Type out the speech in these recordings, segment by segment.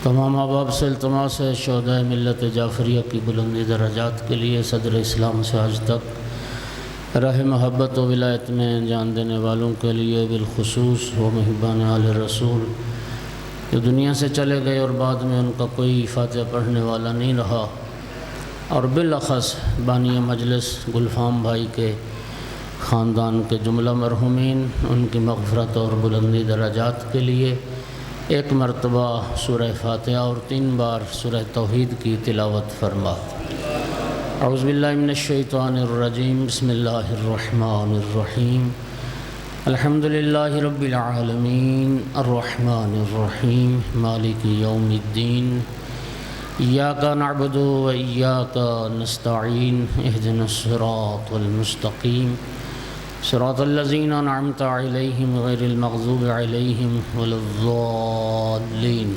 تمام احباب سے التماس ہے شہدائے ملت جعفریہ کی بلندی درجات کے لیے صدر اسلام سے آج تک راہ محبت و ولایت میں جان دینے والوں کے لیے بالخصوص و محبان آل رسول جو دنیا سے چلے گئے اور بعد میں ان کا کوئی فاتحہ پڑھنے والا نہیں رہا، اور بالاخص بانی مجلس گلفام بھائی کے خاندان کے جملہ مرحومین، ان کی مغفرت اور بلندی درجات کے لیے ایک مرتبہ سورہ فاتحہ اور 3 بار سورہ توحید کی تلاوت فرما۔ اعوذ باللہ من الشیطان الرجیم، بسم اللہ الرحمن الرحیم، الحمد للہ رب العالمین، الرحمن الرحیم، مالک یوم الدین، ایاک نعبد و ایاک نستعین، اہدنا الصراط المستقیم، صراط الذین انعمت علیہم غیر المغضوب علیہم ولا الضالین۔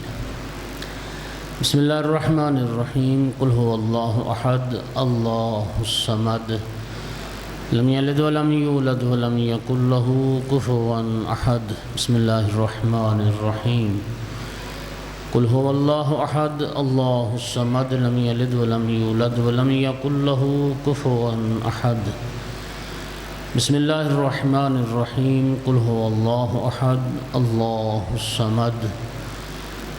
بسم اللہ الرحمن الرحیم، قل هو اللہ احد اللہ الصمد لم یلد ولم یولد ولم یکن له کفوا احد۔ بسم اللہ الرحمن الرحیم، قل هو اللہ احد اللہ الصمد لم یلد ولم یولد ولم یکن له کفوا احد۔ بسم اللہ الرحمن الرحیم، قل هو اللہ احد اللہ الصمد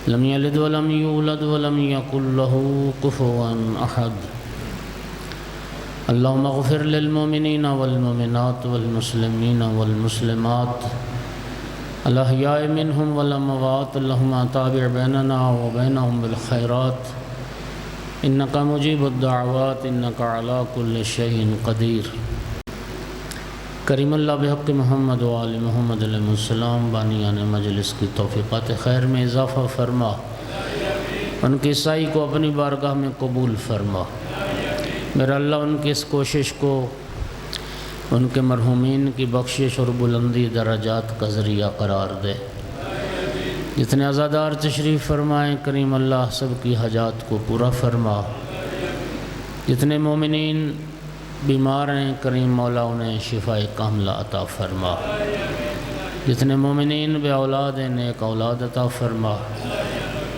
لم یلد ولم یولد ولم یکن له کفوا احد۔ اللہم اغفر للمؤمنین والمؤمنات والمسلمین والمسلمات الاحیاء منہم والاموات، اللہم تابع بیننا وبینہم بالخیرات انکا مجیب الدعوات انکا علی کل شیء قدیر۔ کریم اللہ بحق محمد و آل محمد علیہ السلام بانیان مجلس کی توفیقات خیر میں اضافہ فرما، ان کی سائی کو اپنی بارگاہ میں قبول فرما۔ میرا اللہ ان کی اس کوشش کو ان کے مرحومین کی بخشش اور بلندی درجات کا ذریعہ قرار دے۔ جتنے عزادار تشریف فرمائیں کریم اللہ سب کی حاجات کو پورا فرما۔ جتنے مومنین بیمار ہیں کریم مولا انہیں شفاء کاملہ عطا فرما۔ جتنے مومنین بے اولاد ہیں نیک اولاد عطا فرما۔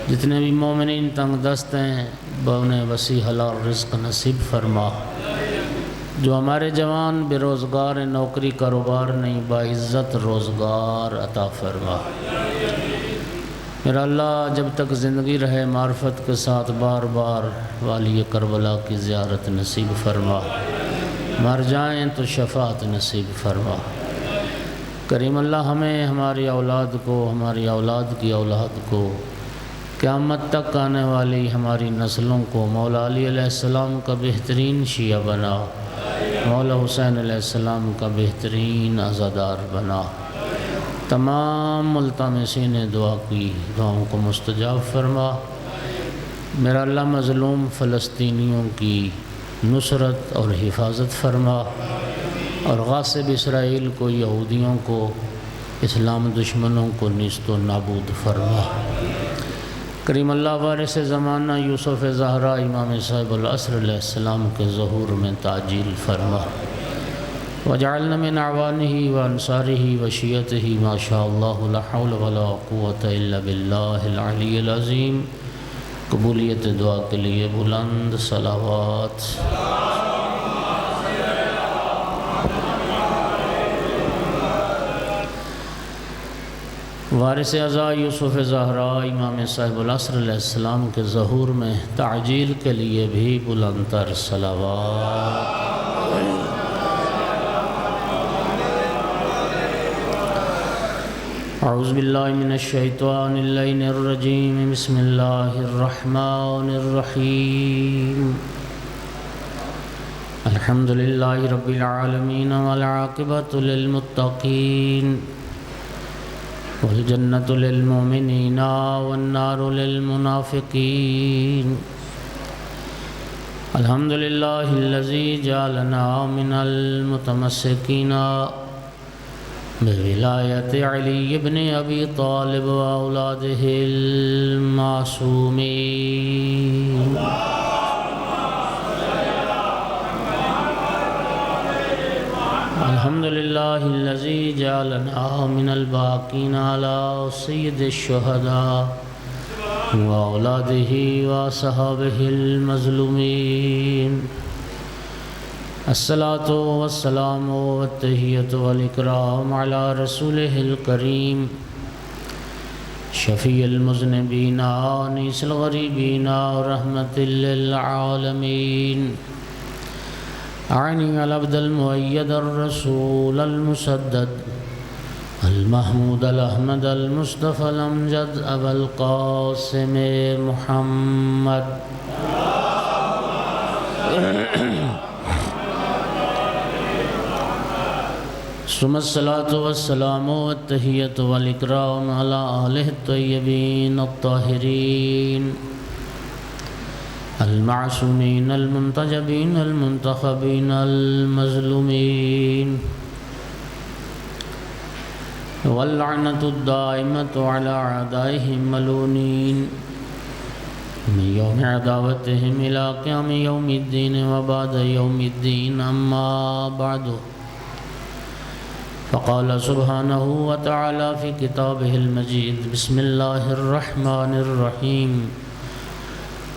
جتنے بھی مومنین تنگ دست ہیں انہیں وسیع حلال رزق نصیب فرما۔ جو ہمارے جوان بے روزگار ہیں نوکری کاروبار نہیں باعزت روزگار عطا فرما۔ میرا اللہ جب تک زندگی رہے معرفت کے ساتھ بار بار والی کربلا کی زیارت نصیب فرما، مر جائیں تو شفاعت نصیب فرما۔ کریم اللہ ہمیں ہماری اولاد کو ہماری اولاد کی اولاد کو قیامت تک آنے والی ہماری نسلوں کو مولا علی علیہ السلام کا بہترین شیعہ بنا، مولا حسین علیہ السلام کا بہترین عزادار بنا۔ تمام ملتمسین دعا کی دعاؤں کو مستجاب فرما۔ میرا اللہ مظلوم فلسطینیوں کی نصرت اور حفاظت فرما، اور غاصب اسرائیل کو یہودیوں کو اسلام دشمنوں کو نیست و نابود فرما۔ کریم اللہ وارث زمانہ یوسف زہرا امام صاحب العصر علیہ السلام کے ظہور میں تعجیل فرما۔ وجعلنا من اعوانہ وانصارہ وشیعتہ ما شاء اللہ لا حول ولا قوة الا باللہ العلی العظیم۔ قبولیت دعا کے لیے بلند صلوات۔ وارث اعزا یوسف زہرا امام صاحب العصر علیہ السلام کے ظہور میں تعجیل کے لیے بھی بلند تر صلوات۔ اعوذ باللہ من الشیطان اللعین الرجیم، بسم اللہ الرحمن الرحیم، الحمد للہ رب العالمین والعاقبۃ للمتقین والجنۃ للمؤمنین والنار للمنافقین۔ الحمد للہ الذی جعلنا من المتمسکین بولایت علی بن ابی طالب و اولادہ المعصومین۔ الحمد للہ الذی جعلنا من الباقین علی سید الشہداء وأولاده وصحابه المظلومين. الصلاة والسلام والتحية والإكرام على رسوله الكريم شفيع المذنبين آنس الغريبين ورحمة للعالمين. أعني العبد المؤيد الرسول المسدد المحمود الأحمد المصطفى الأمجد أبا القاسم محمد ثم الصلاة والسلام والتحية والإكرام على آله الطيبين الطاهرين المعصومين المنتجبين المنتخبين المظلومين، واللعنة الدائمة على أعدائهم ملعونين من يوم عداوتهم إلى قيام يوم الدين وبعد يوم الدين. أما بعد، فقال سبحانه وتعالى في كتابه المجيد: بسم الله الرحمن الرحيم.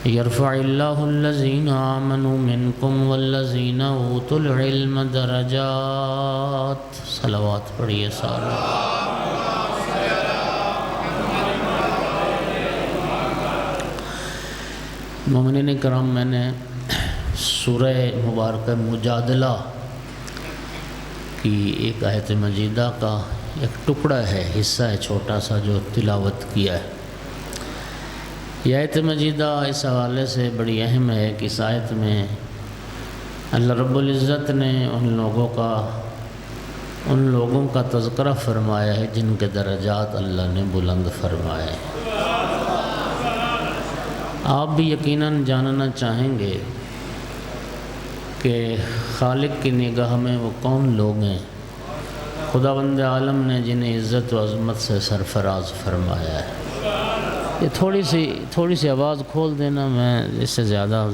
يرفع الله الذين آمنوا منكم والذين أوتوا العلم درجات. صلوات پڑھیے سارے. مومنین کرام، میں نے سورہ مبارکہ مجادلہ کی ایک آیت مجیدہ کا ایک ٹکڑا ہے، حصہ ہے چھوٹا سا، جو تلاوت کیا ہے. یہ آیت مجیدہ اس حوالے سے بڑی اہم ہے کہ اس آیت میں اللہ رب العزت نے ان لوگوں کا تذکرہ فرمایا ہے جن کے درجات اللہ نے بلند فرمائے. آپ بھی یقیناً جاننا چاہیں گے کہ خالق کی نگاہ میں وہ کون لوگ ہیں، خداوند عالم نے جنہیں عزت و عظمت سے سرفراز فرمایا ہے. یہ تھوڑی سی آواز کھول دینا، میں اس سے زیادہ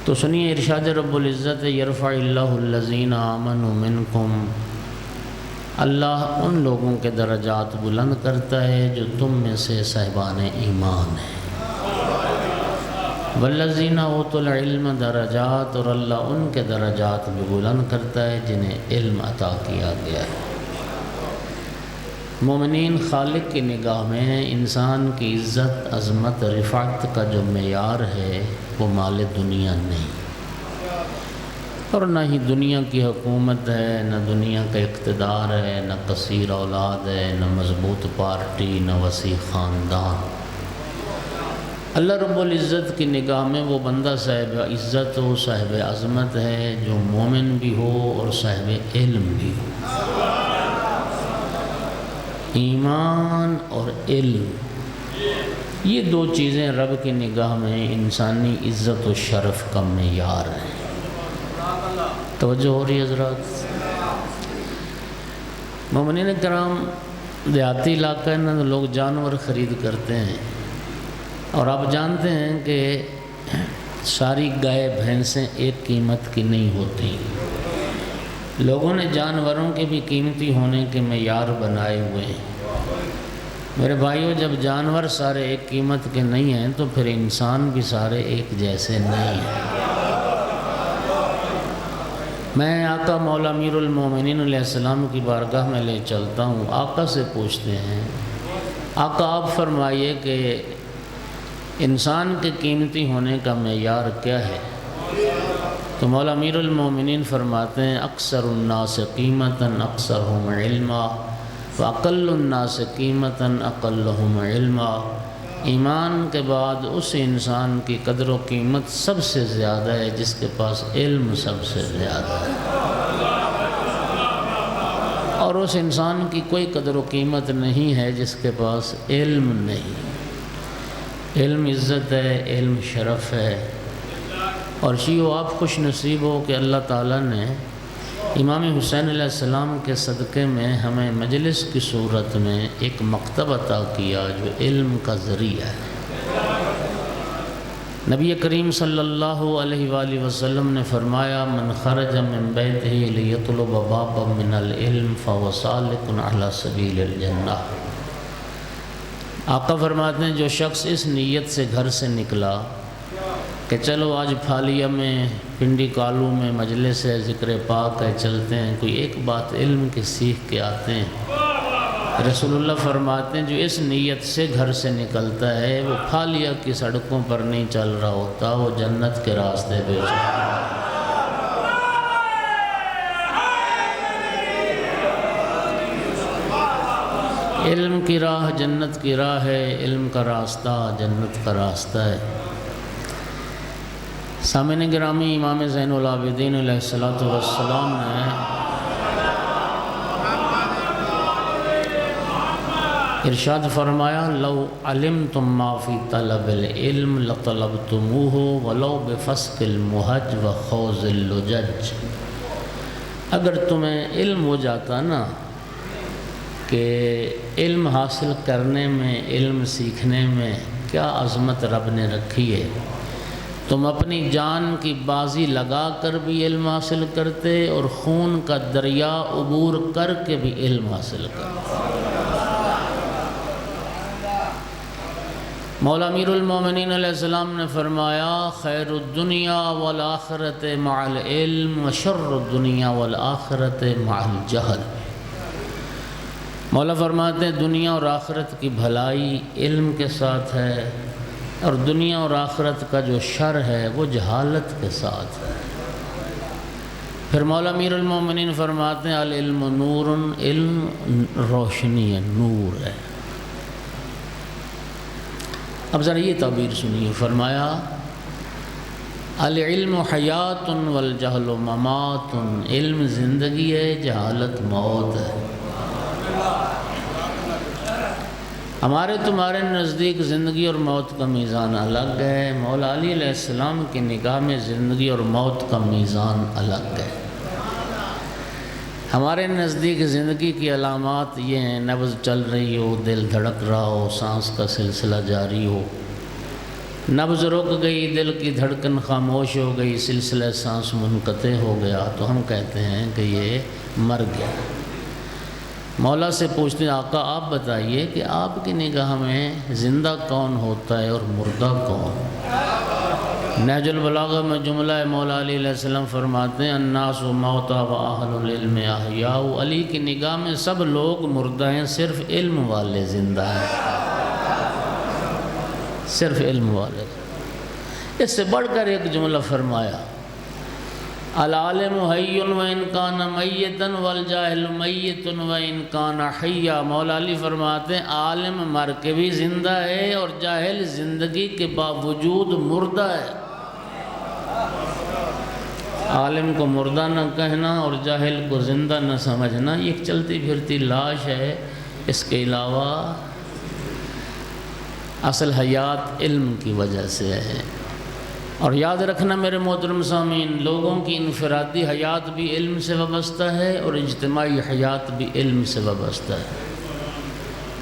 تو سنیے. ارشاد رب العزت: یرفع اللہ الذین آمنوا منکم. اللہ ان لوگوں کے درجات بلند کرتا ہے جو تم میں سے صاحبان ایمان ہیں. والذین اوتوا العلم درجات. اور اللہ ان کے درجات بھی بلند کرتا ہے جنہیں علم عطا کیا گیا ہے. مومنین خالق کی نگاہ میں انسان کی عزت، عظمت، رفعت کا جو معیار ہے وہ مال دنیا نہیں، اور نہ ہی دنیا کی حکومت ہے، نہ دنیا کا اقتدار ہے، نہ کثیر اولاد ہے، نہ مضبوط پارٹی، نہ وسیع خاندان. اللہ رب العزت کی نگاہ میں وہ بندہ صاحب عزت و صاحب عظمت ہے جو مومن بھی ہو اور صاحب علم بھی ہو. ایمان اور علم، یہ دو چیزیں رب کی نگاہ میں انسانی عزت و شرف کا معیار ہیں. توجہ ہو رہی حضرات؟ مومنین کرام، دیہاتی علاقہ میں لوگ جانور خرید کرتے ہیں، اور آپ جانتے ہیں کہ ساری گائے بھینسیں ایک قیمت کی نہیں ہوتی. لوگوں نے جانوروں کے بھی قیمتی ہونے کے معیار بنائے ہوئے ہیں. میرے بھائیوں، جب جانور سارے ایک قیمت کے نہیں ہیں تو پھر انسان بھی سارے ایک جیسے نہیں ہیں. میں آقا مولا امیر المومنین علیہ السلام کی بارگاہ میں لے چلتا ہوں. آقا سے پوچھتے ہیں: آقا آپ فرمائیے کہ انسان کے قیمتی ہونے کا معیار کیا ہے؟ تو مولا امیر المومنین فرماتے ہیں: اکثر الناس قیمتاً اکثرہم علما واقل الناس قیمتاً اقلہم علما. ایمان کے بعد اس انسان کی قدر و قیمت سب سے زیادہ ہے جس کے پاس علم سب سے زیادہ ہے، اور اس انسان کی کوئی قدر و قیمت نہیں ہے جس کے پاس علم نہیں. علم عزت ہے، علم شرف ہے. اور شیعو، آپ خوش نصیب ہو کہ اللہ تعالیٰ نے امام حسین علیہ السلام کے صدقے میں ہمیں مجلس کی صورت میں ایک مکتب عطا کیا جو علم کا ذریعہ ہے. نبی کریم صلی اللہ علیہ وآلہ وسلم نے فرمایا: من خرج من بیتہ لیطلب بابا من العلم فهو سالک علی سبیل الجنہ. آقا فرماتے ہیں جو شخص اس نیت سے گھر سے نکلا کہ چلو آج پھالیہ میں پنڈی کالو میں مجلس ہے، ذکر پاک ہے، چلتے ہیں، کوئی ایک بات علم کی سیکھ کے آتے ہیں، رسول اللہ فرماتے ہیں جو اس نیت سے گھر سے نکلتا ہے وہ پھالیہ کی سڑکوں پر نہیں چل رہا ہوتا، وہ جنت کے راستے پہ چل رہا ہے۔ علم کی راہ جنت کی راہ ہے، علم کا راستہ جنت کا راستہ ہے۔ سامعین گرامی، امام زین العابدین علیہ السلام نے ارشاد فرمایا لو علمتم ما فی طلب العلم لطلبتموہ ولو بفسق المحج وخوض اللجج۔ اگر تمہیں علم ہو جاتا نا کہ علم حاصل کرنے میں، علم سیکھنے میں کیا عظمت رب نے رکھی ہے، تم اپنی جان کی بازی لگا کر بھی علم حاصل کرتے اور خون کا دریا عبور کر کے بھی علم حاصل کرتے۔ مولا امیر المومنین علیہ السلام نے فرمایا خیر الدنیا والآخرت مع العلم وشر الدنیا والآخرت مع الجہل۔ مولا فرماتے ہیں دنیا اور آخرت کی بھلائی علم کے ساتھ ہے، اور دنیا اور آخرت کا جو شر ہے وہ جہالت کے ساتھ ہے۔ پھر مولا امیر المومنین فرماتے ہیں العلم نور، علم روشنی ہے، نور ہے۔ اب ذرا یہ تعبیر سنیے، فرمایا العلم حیات والجہل ممات، علم زندگی ہے، جہالت موت ہے۔ ہمارے تمہارے نزدیک زندگی اور موت کا میزان الگ ہے، مولا علی علیہ السلام کی نگاہ میں زندگی اور موت کا میزان الگ ہے۔ ہمارے نزدیک زندگی کی علامات یہ ہیں، نبض چل رہی ہو، دل دھڑک رہا ہو، سانس کا سلسلہ جاری ہو، نبض رک گئی، دل کی دھڑکن خاموش ہو گئی، سلسلہ سانس منقطع ہو گیا تو ہم کہتے ہیں کہ یہ مر گیا۔ مولا سے پوچھتے ہیں آقا آپ بتائیے کہ آپ کی نگاہ میں زندہ کون ہوتا ہے اور مردہ کون؟ نہج البلاغہ میں جملہ ہے، مولا علی علیہ السلام فرماتے ہیں الناس موتى واہل العلم احیاء، علی کی نگاہ میں سب لوگ مردہ ہیں، صرف علم والے زندہ ہیں، صرف علم والے۔ اس سے بڑھ کر ایک جملہ فرمایا العالم حی وان کان میتا والجاہل میت وان کان حیا۔ مولا علی فرماتے ہیں عالم مر کے بھی زندہ ہے اور جاہل زندگی کے باوجود مردہ ہے۔ عالم کو مردہ نہ کہنا اور جاہل کو زندہ نہ سمجھنا یہ ایک چلتی پھرتی لاش ہے، اس کے علاوہ اصل حیات علم کی وجہ سے ہے۔ اور یاد رکھنا میرے محترم سامعین، لوگوں کی انفرادی حیات بھی علم سے وابستہ ہے اور اجتماعی حیات بھی علم سے وابستہ ہے۔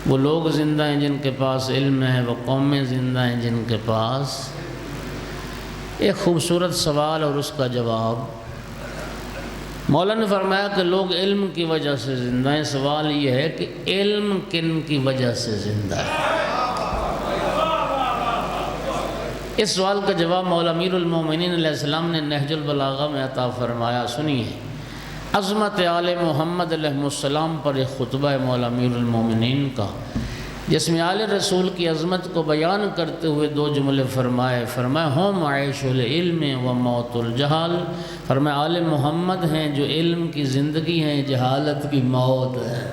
وہ لوگ زندہ ہیں جن کے پاس علم ہے، وہ قومیں زندہ ہیں جن کے پاس۔ ایک خوبصورت سوال اور اس کا جواب، مولا نے فرمایا کہ لوگ علم کی وجہ سے زندہ ہیں، سوال یہ ہے کہ علم کن کی وجہ سے زندہ ہے؟ اس سوال کا جواب مولا امیر المومنین علیہ السلام نے نہج البلاغہ میں عطا فرمایا، سنیے۔ عظمت آل محمد علیہ السلام پر ایک خطبہ ہے مولا امیر المومنین کا، جس میں آل رسول کی عظمت کو بیان کرتے ہوئے دو جملے فرمائے۔ ہم عیش العلم و موت الجہال، فرمایا آل محمد ہیں جو علم کی زندگی ہیں، جہالت کی موت ہے۔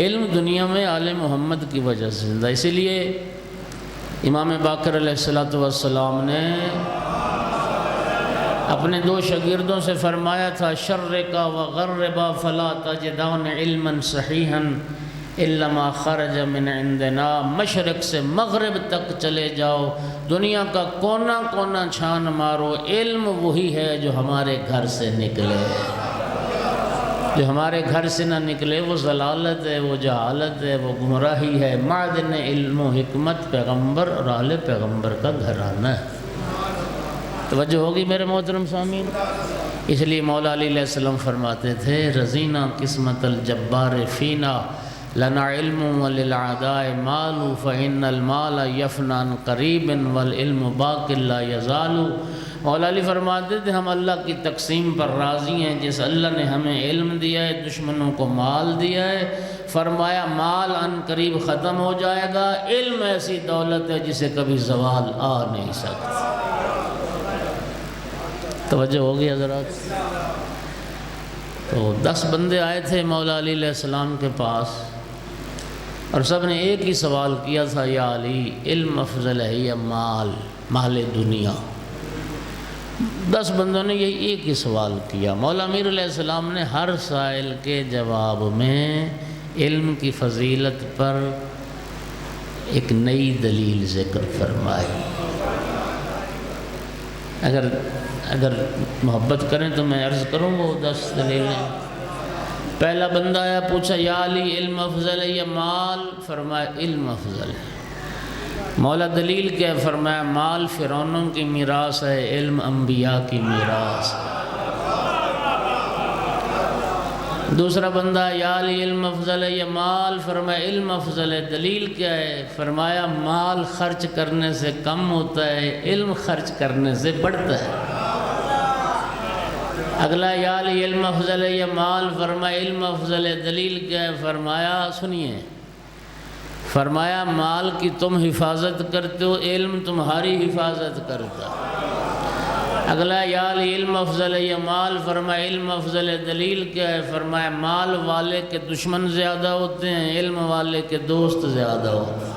علم دنیا میں آل محمد کی وجہ سے زندہ، اسی لیے امام باقر علیہ السلام نے اپنے دو شاگردوں سے فرمایا تھا شرقا وغربا فلا تجدون علما صحیحا الا ما خرج من عندنا، مشرق سے مغرب تک چلے جاؤ، دنیا کا کونا کونا چھان مارو، علم وہی ہے جو ہمارے گھر سے نکلے، جو ہمارے گھر سے نہ نکلے وہ ضلالت ہے، وہ جہالت ہے، وہ گمراہی ہے۔ معدن علم و حکمت پیغمبر اور آل پیغمبر کا گھرانہ ہے۔ توجہ ہوگی میرے محترم سامعین؟ اس لیے مولا علی علیہ السلام فرماتے تھے رضینا قسمت الجبار فینا لنا علم وللعداء مال فإن المال يفنى قریب والعلم باق لا يزال۔ مولا علی فرماتے تھے ہم اللہ کی تقسیم پر راضی ہیں، جس اللہ نے ہمیں علم دیا ہے، دشمنوں کو مال دیا ہے، فرمایا مال ان قریب ختم ہو جائے گا، علم ایسی دولت ہے جسے کبھی زوال آ نہیں سکتا۔ توجہ ہوگی حضرات؟ تو 10 بندے آئے تھے مولا علی علیہ السلام کے پاس، اور سب نے ایک ہی سوال کیا تھا، یا علی علم افضل ہے یا مال دنیا؟ 10 بندوں نے یہی ایک ہی سوال کیا۔ مولا امیر علیہ السلام نے ہر سائل کے جواب میں علم کی فضیلت پر ایک نئی دلیل ذکر فرمائی۔ اگر محبت کریں تو میں عرض کروں وہ 10 دلیلیں۔ پہلا بندہ آیا، پوچھا یا علی علم افضل ہے یا مال؟ فرمایا علم افضل ہے۔ مولا دلیل کیا ہے؟ فرمایا مال فرعونوں کی میراث ہے، علم انبیاء کی میراث ہے۔ دوسرا بندہ یا علی علم افضل ہے یا مال؟ فرمایا علم افضل ہے۔ دلیل کیا ہے؟ فرمایا مال خرچ کرنے سے کم ہوتا ہے، علم خرچ کرنے سے بڑھتا ہے۔ اگلا یا علی علم افضل ہے یا مال؟ فرمایا علم افضل ہے۔ دلیل کیا ہے؟ فرمایا سنیے، فرمایا مال کی تم حفاظت کرتے ہو، علم تمہاری حفاظت کرتا۔ اگلا یا علی علم افضل ہے یا مال؟ فرمایا علم افضل ہے۔ دلیل کیا ہے؟ فرمایا مال والے کے دشمن زیادہ ہوتے ہیں، علم والے کے دوست زیادہ ہوتے ہیں۔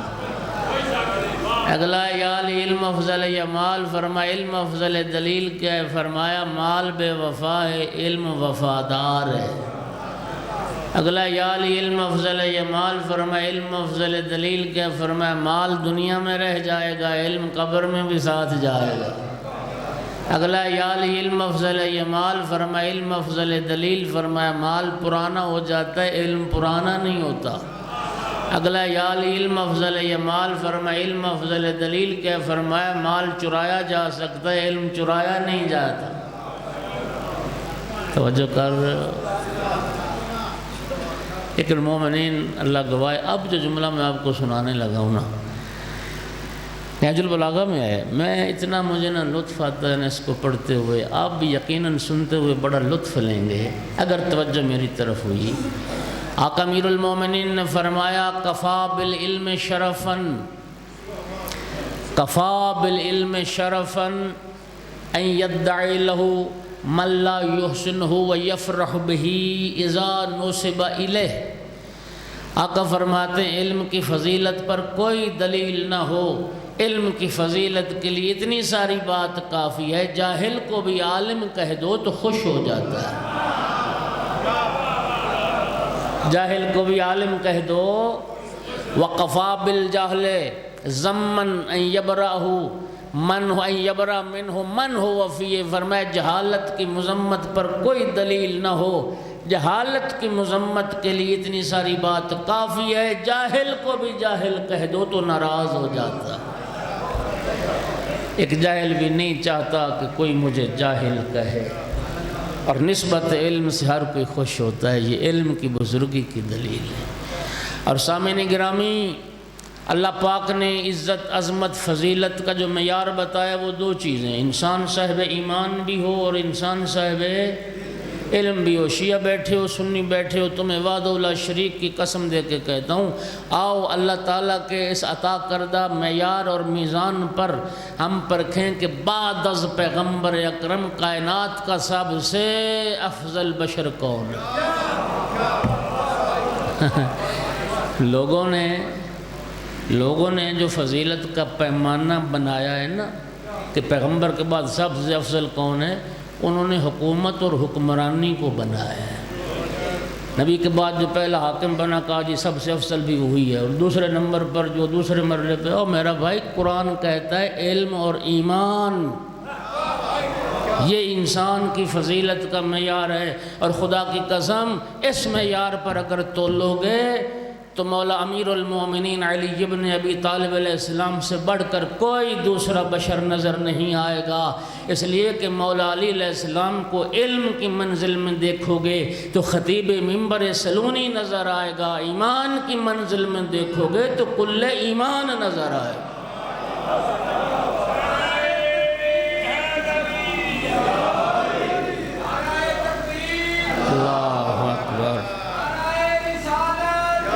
اگلا یا علی علم افضل ہے یا مال؟ فرمایا علم افضل ہے۔ دلیل کیا ہے؟ فرمایا مال بے وفا ہے، علم وفادار ہے۔ اگلا یا علی علم افضل ہے یا مال؟ فرمایا علم افضل ہے۔ دلیل کیا ہے؟ فرمایا مال دنیا میں رہ جائے گا، علم قبر میں بھی ساتھ جائے گا۔ اگلا یا علی علم افضل ہے یا مال؟ فرمایا علم افضل ہے۔ دلیل فرمایا مال پرانا ہو جاتا ہے، علم پرانا نہیں ہوتا۔ اگلا یا علی علم افضل ہے یا مال؟ فرمایا علم افضل ہے۔ دلیل کیا ہے؟ فرمایا مال چرایا جا سکتا ہے، علم چرایا نہیں جاتا۔ توجہ کر رہے ہو؟ ایک المومنین اللہ گواہ، اب جو جملہ میں آپ کو سنانے لگا ہوں نا، نہج البلاغہ میں ہے، مجھے لطف آتا ہے نا اس کو پڑھتے ہوئے، آپ بھی یقیناً سنتے ہوئے بڑا لطف لیں گے اگر توجہ میری طرف ہوئی۔ آقا امیر المومنین نے فرمایا کفا بالعلم شرفاً، کفا بالعلم شرفاً ان یدعی لہو من لا یحسنہ ویفرح بہی اذا نسب الیہ۔ آقا فرماتے ہیں علم کی فضیلت پر کوئی دلیل نہ ہو، علم کی فضیلت کے لیے اتنی ساری بات کافی ہے، جاہل کو بھی عالم کہہ دو تو خوش ہو جاتا ہے۔ جاہل کو بھی عالم کہہ دو، وَقَفَا بِالْجَهْلِ ذَمًّا أَن يَبْرَأَهُ من ہو یبرا من ہو من ہو وفیہ۔ فرمایا جہالت کی مذمت پر کوئی دلیل نہ ہو، جہالت کی مذمت کے لیے اتنی ساری بات کافی ہے، جاہل کو بھی جاہل کہہ دو تو ناراض ہو جاتا۔ ایک جاہل بھی نہیں چاہتا کہ کوئی مجھے جاہل کہے، اور نسبت علم سے ہر کوئی خوش ہوتا ہے۔ یہ علم کی بزرگی کی دلیل ہے۔ اور سامعین گرامی، اللہ پاک نے عزت عظمت فضیلت کا جو معیار بتایا وہ 2 چیزیں، انسان صاحب ایمان بھی ہو اور انسان صاحب علم بھی ہو۔ شیعہ بیٹھے ہو، سنی بیٹھے ہو، تمہیں وحدہ لا شریک کی قسم دے کے کہتا ہوں، آؤ اللہ تعالیٰ کے اس عطا کردہ معیار اور میزان پر ہم پرکھیں کہ بعد از پیغمبر اکرم کائنات کا سب سے افضل بشر کون ہے۔ لوگوں نے جو فضیلت کا پیمانہ بنایا ہے نا کہ پیغمبر کے بعد سب سے افضل کون ہے، انہوں نے حکومت اور حکمرانی کو بنایا ہے۔ نبی کے بعد جو پہلا حاکم بنا کہا جی سب سے افضل بھی وہی ہے، اور دوسرے نمبر پر جو دوسرے مرحلے پہ، او میرا بھائی قرآن کہتا ہے علم اور ایمان یہ انسان کی فضیلت کا معیار ہے، اور خدا کی قسم اس معیار پر اگر تولو گے تو مولا امیر المومنین علی ابن ابی طالب علیہ السلام سے بڑھ کر کوئی دوسرا بشر نظر نہیں آئے گا، اس لیے کہ مولا علی علیہ السلام کو علم کی منزل میں دیکھو گے تو خطیب منبر سلونی نظر آئے گا، ایمان کی منزل میں دیکھو گے تو کل ایمان نظر آئے گا۔ اللہ اکبر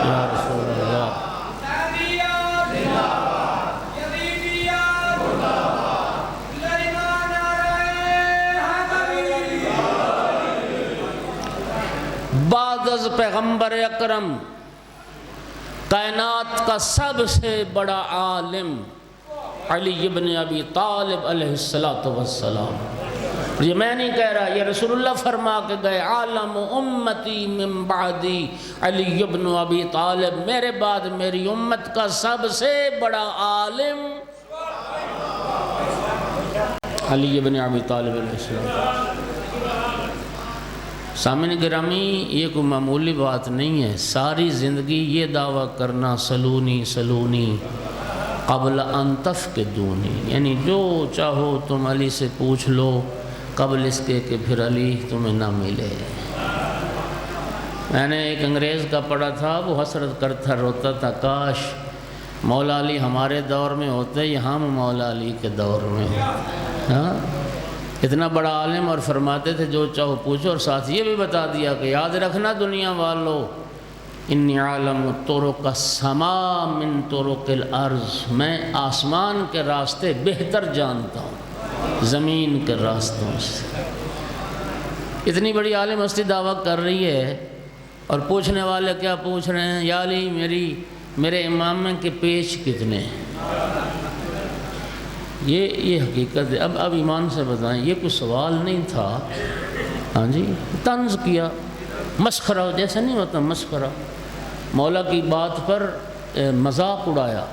یا رسول اللہ۔ بعد از پیغمبر اکرم کائنات کا سب سے بڑا عالم علی ابن ابی طالب علیہ السلام۔ یہ میں نہیں کہہ رہا، یہ رسول اللہ فرما کے گئے، عالم امتی من بعدی علی ابن ابی طالب، میرے بعد میری امت کا سب سے بڑا عالم علی ابن ابی طالب علیہ السلام۔ سامعین گرامی، یہ کوئی معمولی بات نہیں ہے، ساری زندگی یہ دعویٰ کرنا سلونی سلونی قبل ان تفقدونی، یعنی جو چاہو تم علی سے پوچھ لو قبل اس کے کہ پھر علی تمہیں نہ ملے۔ میں نے ایک انگریز کا پڑھا تھا، وہ حسرت کرتا روتا تھا، کاش مولا علی ہمارے دور میں ہوتے یا ہم مولا علی کے دور میں ہوتے۔ ہاں، اتنا بڑا عالم، اور فرماتے تھے جو چاہو پوچھو، اور ساتھ یہ بھی بتا دیا کہ یاد رکھنا دنیا والو، انی عالم طرق السما من طرق الارض، میں آسمان کے راستے بہتر جانتا ہوں زمین کے راستوں سے۔ اتنی بڑی عالم ہستی دعویٰ کر رہی ہے، اور پوچھنے والے کیا پوچھ رہے ہیں؟ یا علی میرے امام کے پیچ کتنے ہیں؟ یہ حقیقت ہے۔ اب ایمان سے بتائیں، یہ کوئی سوال نہیں تھا، ہاں جی، طنز کیا، مسخرہ جیسے نہیں ہوتا، مسخرہ، مولا کی بات پر مذاق اڑایا۔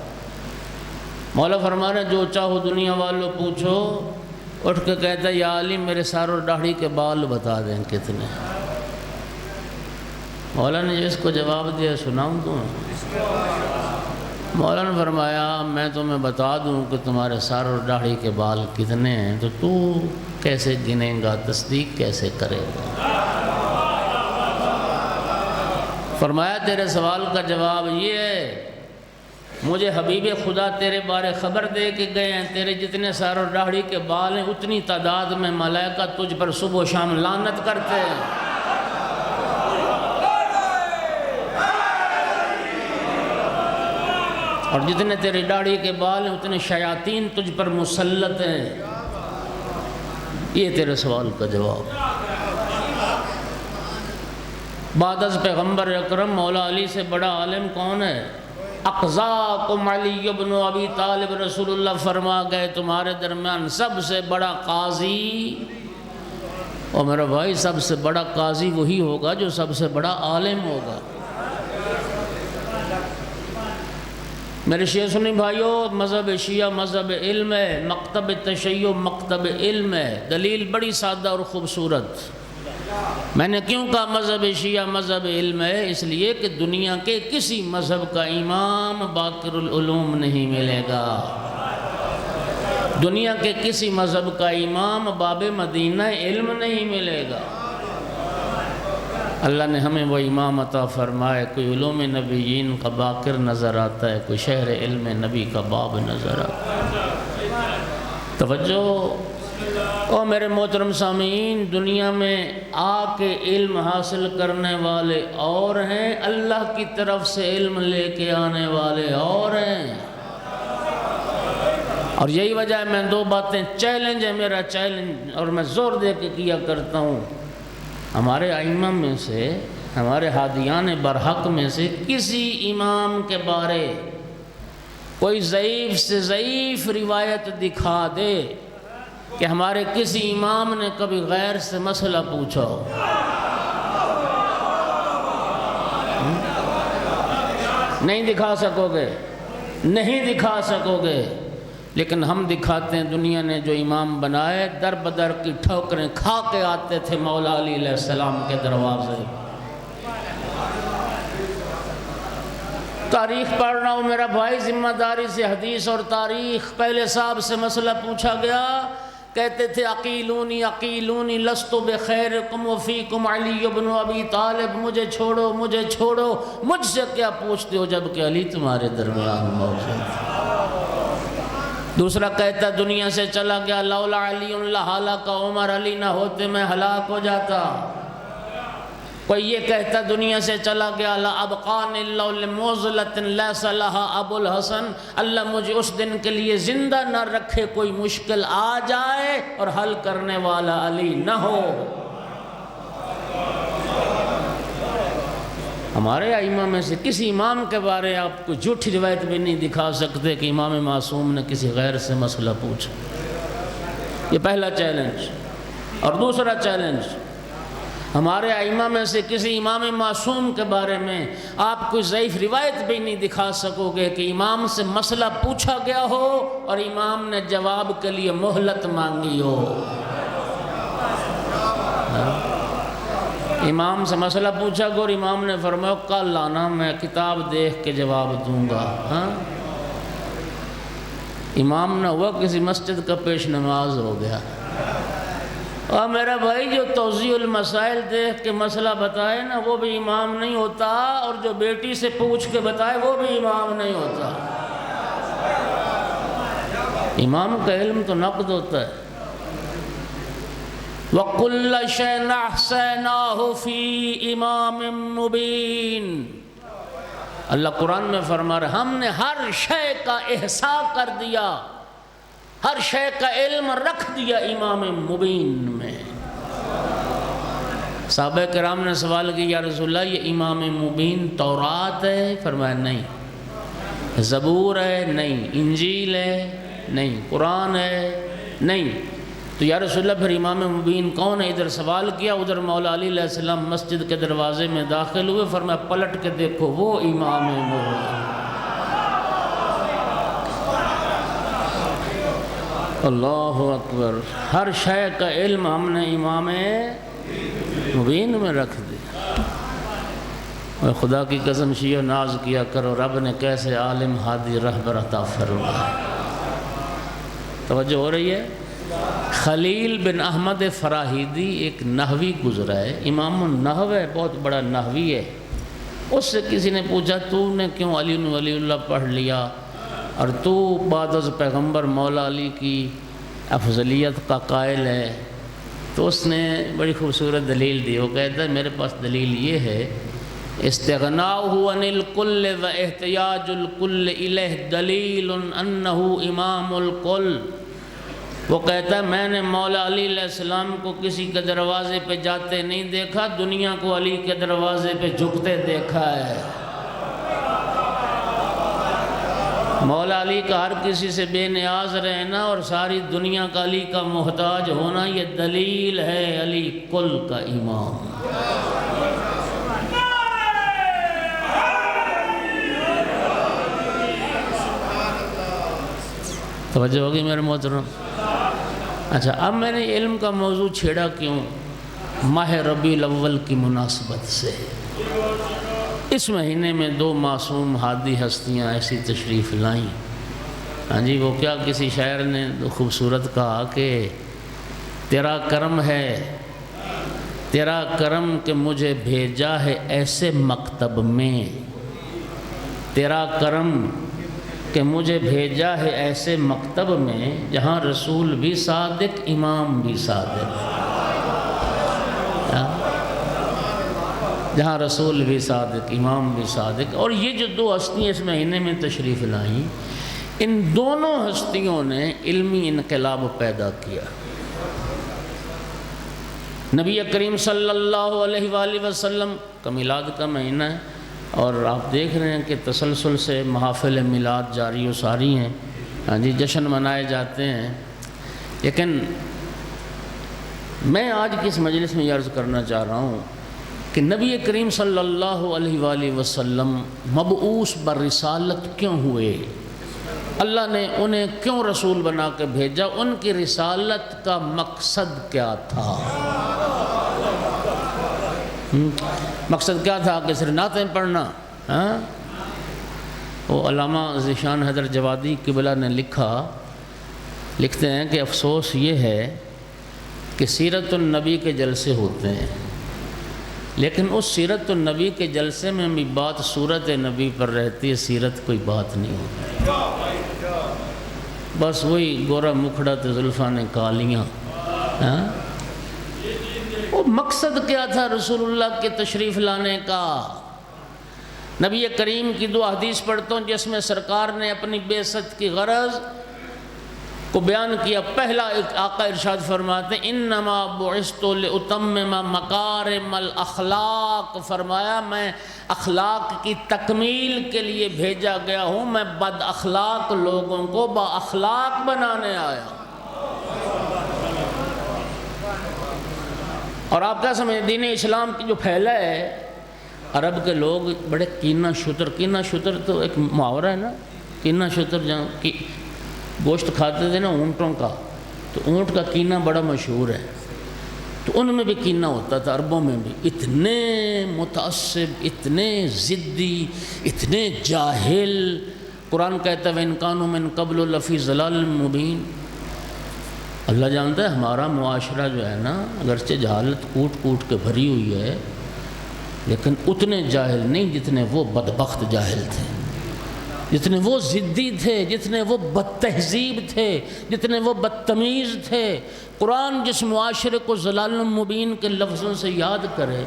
مولا فرما رہے ہیں جو چاہو دنیا والوں پوچھو، اٹھ کے کہتا ہے یا علی میرے سر اور داڑھی کے بال بتا دیں کتنے۔ مولا نے جو اس کو جواب دیا سناؤں تمہیں؟ مولا نے فرمایا میں تمہیں بتا دوں کہ تمہارے سر اور داڑھی کے بال کتنے ہیں تو تو کیسے گنے گا، تصدیق کیسے کرے گا؟ فرمایا تیرے سوال کا جواب یہ ہے، مجھے حبیب خدا تیرے بارے خبر دے کے گئے ہیں، تیرے جتنے سر اور داڑھی کے بال ہیں اتنی تعداد میں ملائکہ تجھ پر صبح و شام لعنت کرتے ہیں، اور جتنے تیری داڑھی کے بال ہیں اتنے شیاطین تجھ پر مسلط ہیں۔ یہ تیرے سوال کا جواب۔ بعد از پیغمبر اکرم مولا علی سے بڑا عالم کون ہے؟ اقضاکم علی ابن ابی طالب، رسول اللہ فرما گئے تمہارے درمیان سب سے بڑا قاضی، اور میرا بھائی سب سے بڑا قاضی وہی ہوگا جو سب سے بڑا عالم ہوگا۔ میرے شیعہ سنی بھائیوں، مذہب شیعہ مذہب علم ہے، مکتب تشیع مکتب علم ہے۔ دلیل بڑی سادہ اور خوبصورت۔ میں نے کیوں کہا مذہب شیعہ مذہب علم ہے؟ اس لیے کہ دنیا کے کسی مذہب کا امام باقر العلوم نہیں ملے گا، دنیا کے کسی مذہب کا امام باب مدینہ علم نہیں ملے گا۔ اللہ نے ہمیں وہ امام عطا فرمائے، کوئی علوم نبیین کا باقر نظر آتا ہے، کوئی شہر علم نبی کا باب نظر آتا ہے۔ توجہ، او میرے محترم سامعین، دنیا میں آ کے علم حاصل کرنے والے اور ہیں، اللہ کی طرف سے علم لے کے آنے والے اور ہیں، اور یہی وجہ ہے میں دو باتیں چیلنج ہے میرا چیلنج، اور میں زور دے کے کیا کرتا ہوں، ہمارے ائمہ میں سے، ہمارے ہادیان برحق میں سے کسی امام کے بارے کوئی ضعیف سے ضعیف روایت دکھا دے کہ ہمارے کسی امام نے کبھی غیر سے مسئلہ پوچھا ہو۔ نہیں دکھا سکو گے، نہیں دکھا سکو گے، لیکن ہم دکھاتے ہیں۔ دنیا نے جو امام بنائے در بدر کی ٹھوکریں کھا کے آتے تھے مولا علی علیہ السلام کے دروازے۔ تاریخ پڑھ رہا ہوں میرا بھائی، ذمہ داری سے حدیث اور تاریخ۔ پہلے صاحب سے مسئلہ پوچھا گیا، کہتے تھے عقیلونی عقیلونی لست بخیرکم وفیکم علی بن ابی طالب، مجھے چھوڑو مجھے چھوڑو، مجھ سے کیا پوچھتے ہو جبکہ علی تمہارے درمیان موجود ہے۔ دوسرا کہتا دنیا سے چلا گیا، لولا علی لہلک عمر، علی نہ ہوتے میں ہلاک ہو جاتا۔ کوئی یہ کہتا دنیا سے چلا گیا، لا ابقان الا لموزلۃ لیس لها ابو الحسن، اللہ مجھے اس دن کے لیے زندہ نہ رکھے کوئی مشکل آ جائے اور حل کرنے والا علی نہ ہو۔ ہمارے ائمہ میں سے کسی امام کے بارے آپ کو جھوٹی روایت بھی نہیں دکھا سکتے کہ امام معصوم نے کسی غیر سے مسئلہ پوچھا۔ یہ پہلا چیلنج۔ اور دوسرا چیلنج، ہمارے ائمہ میں سے کسی امام معصوم کے بارے میں آپ کوئی ضعیف روایت بھی نہیں دکھا سکو گے کہ امام سے مسئلہ پوچھا گیا ہو اور امام نے جواب کے لیے مہلت مانگی ہو۔ امام سے مسئلہ پوچھا گیا اور امام نے فرمایا کل آنا، میں کتاب دیکھ کے جواب دوں گا۔ امام نہ ہوا، کسی مسجد کا پیش نماز ہو گیا۔ اور میرا بھائی جو توضیح المسائل دیکھ کے مسئلہ بتائے نا، وہ بھی امام نہیں ہوتا، اور جو بیٹی سے پوچھ کے بتائے وہ بھی امام نہیں ہوتا۔ امام کا علم تو نقد ہوتا ہے۔ وَكُلَّ شَيْءٍ أَحْصَيْنَاهُ فِي إِمَامٍ مُبِينٍ، اللہ قرآن میں فرما رہا ہم نے ہر شے کا احصاء کر دیا، ہر شے کا علم رکھ دیا امام مبین میں۔ صحابہ کرام نے سوال کیا یا رسول اللہ یہ امام مبین تورات ہے؟ فرمایا نہیں۔ زبور ہے؟ نہیں۔ انجیل ہے؟ نہیں۔ قرآن ہے؟ نہیں۔ تو یا رسول اللہ پھر امام مبین کون ہے؟ ادھر سوال کیا، ادھر مولا علی علیہ السلام مسجد کے دروازے میں داخل ہوئے، فرمایا پلٹ کے دیکھو وہ امام مبین۔ اللہ اکبر، ہر شے کا علم ہم نے امام مبین میں رکھ دیا۔ اور خدا کی قسم شیعہ ناز کیا کرو، رب نے کیسے عالم ہادی رہبر عطا فرمایا۔ توجہ ہو رہی ہے؟ خلیل بن احمد فراہیدی ایک نحوی گزرا ہے، امام النحو ہے، بہت بڑا نحوی ہے۔ اس سے کسی نے پوچھا تو نے کیوں علی ولی اللہ پڑھ لیا اور تو بعد از پیغمبر مولا علی کی افضلیت کا قائل ہے؟ تو اس نے بڑی خوبصورت دلیل دی۔ وہ کہتا ہے میرے پاس دلیل یہ ہے، استغناؤہ عن الکل و احتیاج الکل الیہ دلیل انہ امام الکل۔ وہ کہتا ہے میں نے مولا علی علیہ السلام کو کسی کے دروازے پہ جاتے نہیں دیکھا، دنیا کو علی کے دروازے پہ جھکتے دیکھا ہے۔ مولا علی کا ہر کسی سے بے نیاز رہنا اور ساری دنیا کا علی کا محتاج ہونا، یہ دلیل ہے علی کل کا امام۔ توجہ ہوگی میرے محترم؟ اچھا، اب میں نے علم کا موضوع چھیڑا کیوں؟ ماہ ربیع الاول کی مناسبت سے۔ اس مہینے میں دو معصوم ہادی ہستیاں ایسی تشریف لائیں۔ ہاں جی، وہ کیا، کسی شاعر نے خوبصورت کہا کہ تیرا کرم ہے، تیرا کرم کہ مجھے بھیجا ہے ایسے مکتب میں، تیرا کرم کہ مجھے بھیجا ہے ایسے مکتب میں جہاں رسول بھی صادق امام بھی صادق، جہاں رسول بھی صادق امام بھی صادق۔ اور یہ جو دو ہستیاں اس مہینے میں تشریف لائیں، ان دونوں ہستیوں نے علمی انقلاب پیدا کیا۔ نبی کریم صلی اللہ علیہ وآلہ وسلم کا میلاد کا مہینہ ہے، اور آپ دیکھ رہے ہیں کہ تسلسل سے محافل میلاد جاری و ساری ہیں۔ ہاں جی، جشن منائے جاتے ہیں۔ لیکن میں آج کی اس مجلس میں یہ عرض کرنا چاہ رہا ہوں کہ نبی کریم صلی اللہ علیہ وآلہ وسلم مبعوث برسالت کیوں ہوئے؟ اللہ نے انہیں کیوں رسول بنا کے بھیجا؟ ان کی رسالت کا مقصد کیا تھا؟ مقصد کیا تھا کہ صرف نعتیں پڑھنا؟ وہ علامہ ذیشان حیدر جوادی قبلہ نے لکھتے ہیں کہ افسوس یہ ہے کہ سیرت النبی کے جلسے ہوتے ہیں، لیکن اس سیرت النبی کے جلسے میں بھی بات صورت نبی پر رہتی ہے، سیرت کوئی بات نہیں ہوتی، بس وہی گورا مکھڑا تو زلفاں نے کالیاں۔ وہ مقصد کیا تھا رسول اللہ کے تشریف لانے کا؟ نبی کریم کی دو حدیث پڑھتا ہوں جس میں سرکار نے اپنی بعثت کی غرض کو بیان کیا۔ پہلا آقا ارشاد فرماتے ہیں انما بعثت لاتمم مکارم الاخلاق، فرمایا میں اخلاق کی تکمیل کے لیے بھیجا گیا ہوں، میں بد اخلاق لوگوں کو با اخلاق بنانے آیا۔ اور آپ کیا سمجھیں دین اسلام کی جو پھیلا ہے، عرب کے لوگ بڑے کینہ شتر تو ایک محاورہ ہے نا، کینہ شتر جہاں کی گوشت کھاتے تھے نا اونٹوں کا، تو اونٹ کا کینہ بڑا مشہور ہے، تو ان میں بھی کینہ ہوتا تھا، عربوں میں بھی اتنے متعصب، اتنے ضدی، اتنے جاہل۔ قرآن کہتا ہے وَإِن كَانُوا مِن قَبْلُ لَفِي ضَلَالٍ مُبِينٍ۔ اللہ جانتا ہے ہمارا معاشرہ جو ہے نا، اگرچہ جہالت کوٹ کے بھری ہوئی ہے، لیکن اتنے جاہل نہیں جتنے وہ بدبخت جاہل تھے، جتنے وہ ضدی تھے، جتنے وہ بد تہذیب تھے، جتنے وہ بدتمیز تھے۔ قرآن جس معاشرے کو ضلال مبین کے لفظوں سے یاد کرے،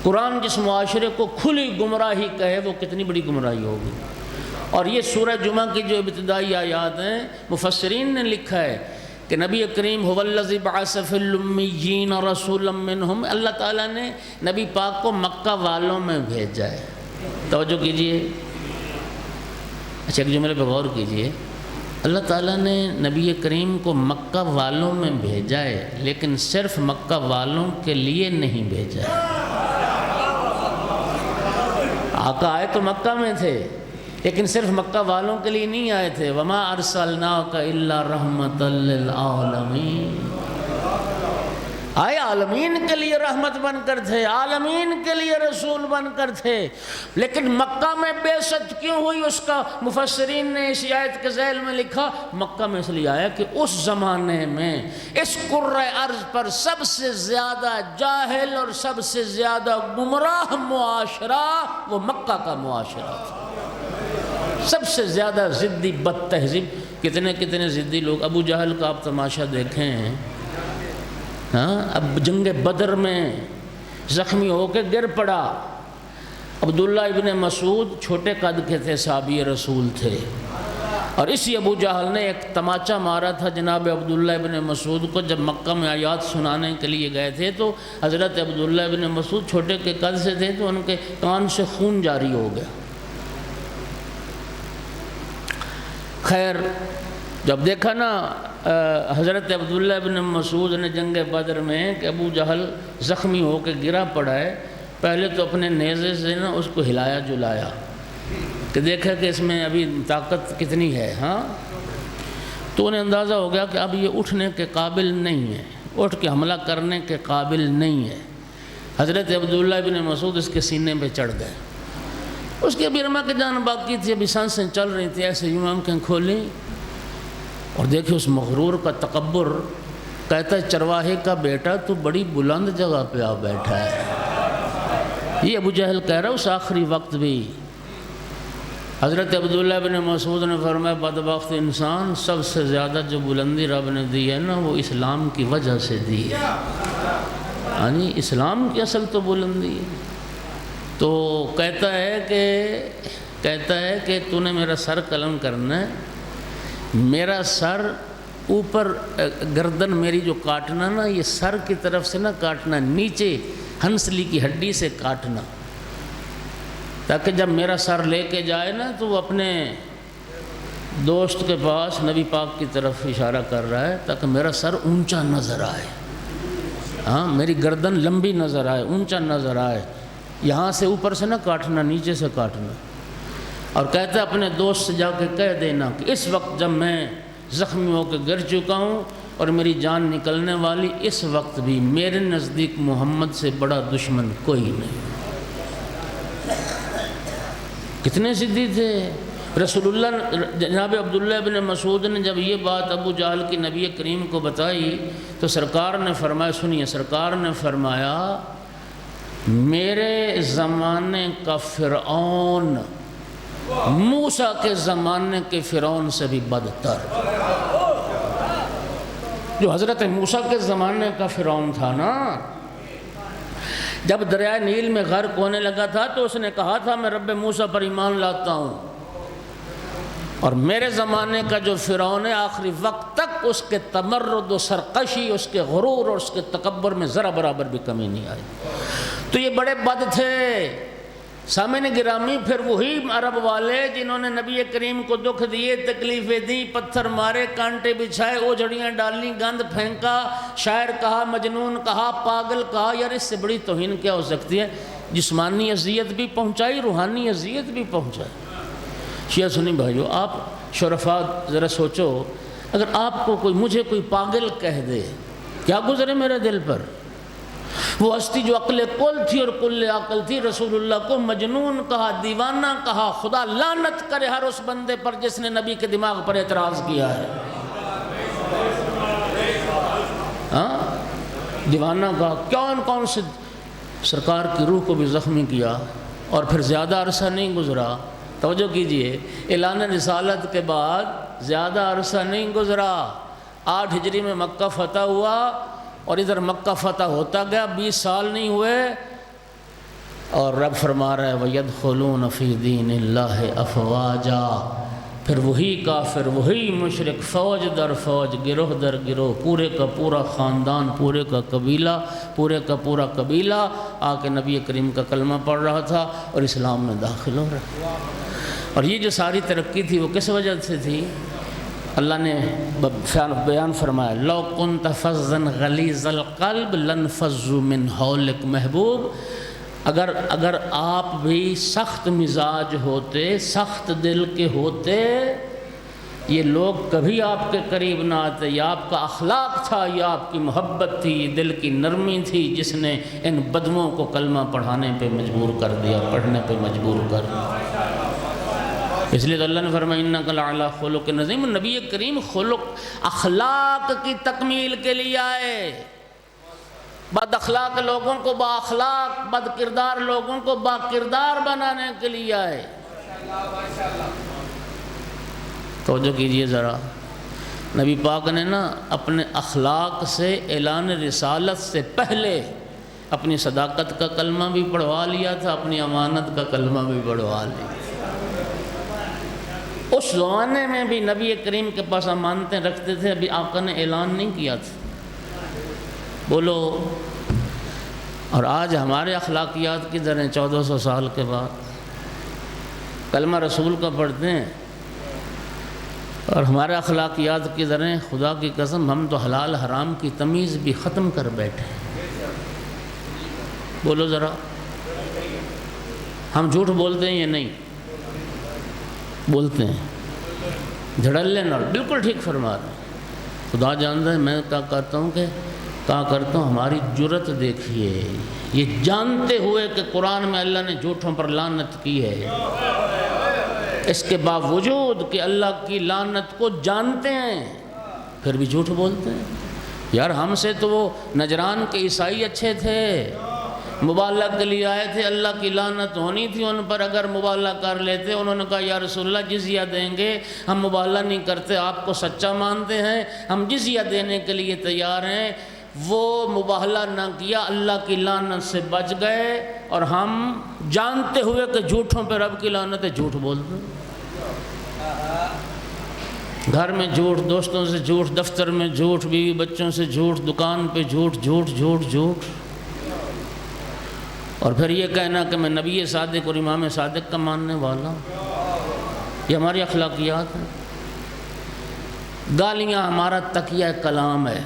قرآن جس معاشرے کو کھلی گمراہی کہے، وہ کتنی بڑی گمراہی ہوگی۔ اور یہ سورہ جمعہ کی جو ابتدائی آیات ہیں، مفسرین نے لکھا ہے کہ نبی کریم هو الذی بعث فی الامیین رسولا منہم، اللہ تعالیٰ نے نبی پاک کو مکہ والوں میں بھیجا ہے۔ توجہ کیجئے، اچھا ایک جملے پہ غور کیجئے، اللہ تعالیٰ نے نبی کریم کو مکہ والوں میں بھیجا ہے، لیکن صرف مکہ والوں کے لیے نہیں بھیجا ہے۔ آقا آئے تو مکہ میں تھے، لیکن صرف مکہ والوں کے لیے نہیں آئے تھے۔ وَمَا أَرْسَلْنَاكَ إِلَّا رَحْمَةً لِّلْعَالَمِينَ، آئے عالمین کے لیے رحمت بن کر تھے، عالمین کے لیے رسول بن کر تھے۔ لیکن مکہ میں بعثت کیوں ہوئی، اس کا مفسرین نے اس آیت کے ذیل میں لکھا، مکہ میں اس لیے آیا کہ اس زمانے میں اس کرۂ ارض پر سب سے زیادہ جاہل اور سب سے زیادہ گمراہ معاشرہ وہ مکہ کا معاشرہ تھا۔ سب سے زیادہ ضدی بد تہذیب، کتنے ضدی لوگ۔ ابو جہل کا آپ تماشا دیکھیں ہیں، اب جنگ بدر میں زخمی ہو کے گر پڑا۔ عبداللہ ابن مسعود چھوٹے قد کے تھے، صحابی رسول تھے، اور اسی ابو جہل نے ایک تماچا مارا تھا جناب عبداللہ ابن مسعود کو۔ جب مکہ میں آیات سنانے کے لیے گئے تھے تو حضرت عبداللہ ابن مسعود چھوٹے کے قد سے تھے، تو ان کے کان سے خون جاری ہو گیا۔ خیر جب دیکھا نا حضرت عبداللہ ابن مسعود نے جنگ بدر میں کہ ابو جہل زخمی ہو کے گرا پڑا ہے، پہلے تو اپنے نیزے سے نا اس کو ہلایا جلایا کہ دیکھا کہ اس میں ابھی طاقت کتنی ہے، تو انہیں اندازہ ہو گیا کہ اب یہ اٹھنے کے قابل نہیں ہے، اٹھ کے حملہ کرنے کے قابل نہیں ہے۔ حضرت عبداللہ ابن مسعود اس کے سینے پہ چڑھ گئے، اس کی ابھی رمہ کی جان باقی تھی، ابھی سانسیں چل رہی تھی، ایسے یوں آنکھیں کھولی اور دیکھیں اس مغرور کا تکبر، کہتا ہے چرواہے کا بیٹا تو بڑی بلند جگہ پہ آ بیٹھا ہے۔ یہ ابو جہل کہہ رہا اس آخری وقت بھی۔ حضرت عبداللہ بن مسعود نے فرمایا بدبخت انسان، سب سے زیادہ جو بلندی رب نے دی ہے نا وہ اسلام کی وجہ سے دی ہے، یعنی اسلام کی اصل تو بلندی ہے۔ تو کہتا ہے کہ تو نے میرا سر قلم کرنا ہے، میرا سر اوپر گردن میری جو کاٹنا نا، یہ سر کی طرف سے نہ کاٹنا، نیچے ہنسلی کی ہڈی سے کاٹنا، تاکہ جب میرا سر لے کے جائے نا تو وہ اپنے دوست کے پاس نبی پاک کی طرف اشارہ کر رہا ہے تاکہ میرا سر اونچا نظر آئے، میری گردن لمبی نظر آئے، اونچا نظر آئے، یہاں سے اوپر سے نہ کاٹنا، نیچے سے کاٹنا۔ اور کہتا ہے اپنے دوست سے جا کے کہہ دینا کہ اس وقت جب میں زخمی ہو کے گر چکا ہوں اور میری جان نکلنے والی، اس وقت بھی میرے نزدیک محمد سے بڑا دشمن کوئی نہیں۔ کتنے ضدی تھے۔ رسول اللہ جناب عبداللہ بن مسعود نے جب یہ بات ابو جہل کی نبی کریم کو بتائی تو سرکار نے فرمایا، سنیے، سرکار نے فرمایا میرے زمانے کا فرعون موسیٰ کے زمانے کے فرعون سے بھی بدتر۔ جو حضرت موسیٰ کے زمانے کا فرعون تھا نا، جب دریائے نیل میں غرق ہونے لگا تھا تو اس نے کہا تھا میں رب موسیٰ پر ایمان لاتا ہوں، اور میرے زمانے کا جو فرعون ہے آخری وقت تک اس کے تمرد و سرکشی، اس کے غرور اور اس کے تکبر میں ذرا برابر بھی کمی نہیں آئی۔ تو یہ بڑے بد تھے۔ سامعین گرامی، پھر وہی عرب والے جنہوں نے نبی کریم کو دکھ دیے، تکلیفیں دیں، پتھر مارے، کانٹے بچھائے، اوجھڑیاں ڈالیں، گند پھینکا، شاعر کہا، مجنون کہا، پاگل کہا، یار اس سے بڑی توہین کیا ہو سکتی ہے؟ جسمانی اذیت بھی پہنچائی، روحانی اذیت بھی پہنچائی۔ شیعہ سنی بھائیو، آپ شرفاء ذرا سوچو، اگر آپ کو مجھے کوئی پاگل کہہ دے، کیا گزرے میرے دل پر؟ وہ ہستی جو عقل کل تھی اور کل عقل تھی، رسول اللہ کو مجنون کہا، دیوانہ کہا۔ خدا لعنت کرے ہر اس بندے پر جس نے نبی کے دماغ پر اعتراض کیا ہے۔ دیوانہ کہا، کون سے سرکار کی روح کو بھی زخمی کیا، اور پھر زیادہ عرصہ نہیں گزرا۔ توجہ کیجئے، اعلان رسالت کے بعد زیادہ عرصہ نہیں گزرا، 8 ہجری میں مکہ فتح ہوا، اور ادھر مکہ فتح ہوتا گیا، 20 سال نہیں ہوئے، اور رب فرما رہا ہے وَيَدْخُلُونَ فِي دِينِ اللَّهِ أَفْوَاجًا۔ پھر وہی کافر، وہی مشرک، فوج در فوج، گروہ در گروہ، پورے کا پورا خاندان، پورے کا قبیلہ، پورے کا پورا قبیلہ آ کے نبی کریم کا کلمہ پڑھ رہا تھا اور اسلام میں داخل ہو رہا۔ اور یہ جو ساری ترقی تھی وہ کس وجہ سے تھی؟ اللہ نے بیان فرمایا لو کنت فظا غلیظ القلب لانفضوا من حولک۔ محبوب، اگر آپ بھی سخت مزاج ہوتے، سخت دل کے ہوتے، یہ لوگ کبھی آپ کے قریب نہ آتے۔ یہ آپ کا اخلاق تھا، یہ آپ کی محبت تھی، یہ دل کی نرمی تھی جس نے ان بدموں کو کلمہ پڑھانے پہ مجبور کر دیا، پڑھنے پہ مجبور کر دیا۔ اس لیے تو اللہ نے فرمایا انک لعلی خلق عظیم۔ نبی کریم اخلاق کی تکمیل کے لیے آئے، بد اخلاق لوگوں کو با اخلاق، بد کردار لوگوں کو با کردار بنانے کے لیے آئے۔ توجہ کیجئے ذرا، نبی پاک نے نا اپنے اخلاق سے اعلان رسالت سے پہلے اپنی صداقت کا کلمہ بھی پڑھوا لیا تھا، اپنی امانت کا کلمہ بھی پڑھوا لیا۔ اس زمانے میں بھی نبی کریم کے پاس امانتیں رکھتے تھے، ابھی آقا نے اعلان نہیں کیا تھا۔ بولو، اور آج ہمارے اخلاقیات کی دریں 1400 سال کے بعد کلمہ رسول کا پڑھتے ہیں، اور ہمارے اخلاقیات کی دریں خدا کی قسم ہم تو حلال حرام کی تمیز بھی ختم کر بیٹھے۔ بولو ذرا، ہم جھوٹ بولتے ہیں یا نہیں؟ بولتے ہیں، جھڑل لینا، بالکل ٹھیک فرما رہے ہیں۔ خدا جانتا ہے میں کیا کرتا ہوں ہماری جرت دیکھیے، یہ جانتے ہوئے کہ قرآن میں اللہ نے جھوٹوں پر لعنت کی ہے، اس کے باوجود کہ اللہ کی لعنت کو جانتے ہیں پھر بھی جھوٹ بولتے ہیں۔ یار ہم سے تو وہ نجران کے عیسائی اچھے تھے، مبالغہ کے لیے آئے تھے، اللہ کی لعنت ہونی تھی ان پر اگر مبالغہ کر لیتے۔ انہوں نے کہا یا رسول اللہ جزیہ دیں گے، ہم مبالغہ نہیں کرتے، آپ کو سچا مانتے ہیں، ہم جزیہ دینے کے لیے تیار ہیں۔ وہ مبالغہ نہ کیا، اللہ کی لعنت سے بچ گئے، اور ہم جانتے ہوئے کہ جھوٹوں پہ رب کی لعنت ہے جھوٹ بولتے ہیں۔ گھر میں جھوٹ، دوستوں سے جھوٹ، دفتر میں جھوٹ، بیوی بچوں سے جھوٹ، دکان پہ جھوٹ جھوٹ جھوٹ جھوٹ، اور پھر یہ کہنا کہ میں نبی صادق اور امام صادق کا ماننے والا ہوں۔ یہ ہماری اخلاقیات ہیں۔ گالیاں ہمارا تکیہ کلام ہے،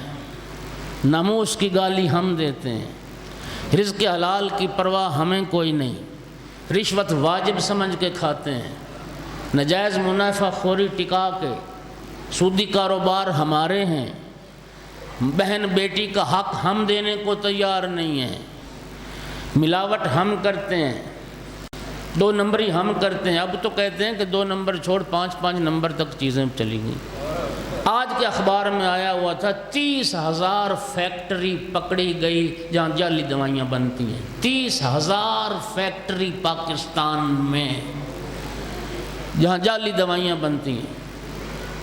ناموس کی گالی ہم دیتے ہیں، رزق حلال کی پرواہ ہمیں کوئی نہیں، رشوت واجب سمجھ کے کھاتے ہیں، نجائز منافع خوری ٹکا کے، سودی کاروبار ہمارے ہیں، بہن بیٹی کا حق ہم دینے کو تیار نہیں ہیں، ملاوٹ ہم کرتے ہیں، 2 نمبر ہی ہم کرتے ہیں، اب تو کہتے ہیں کہ 2 نمبر چھوڑ 5 نمبر تک چیزیں چلی گئیں۔ آج کے اخبار میں آیا ہوا تھا 30,000 فیکٹری پکڑی گئی جہاں جعلی دوائیاں بنتی ہیں۔ 30,000 فیکٹری پاکستان میں جہاں جعلی دوائیاں بنتی ہیں۔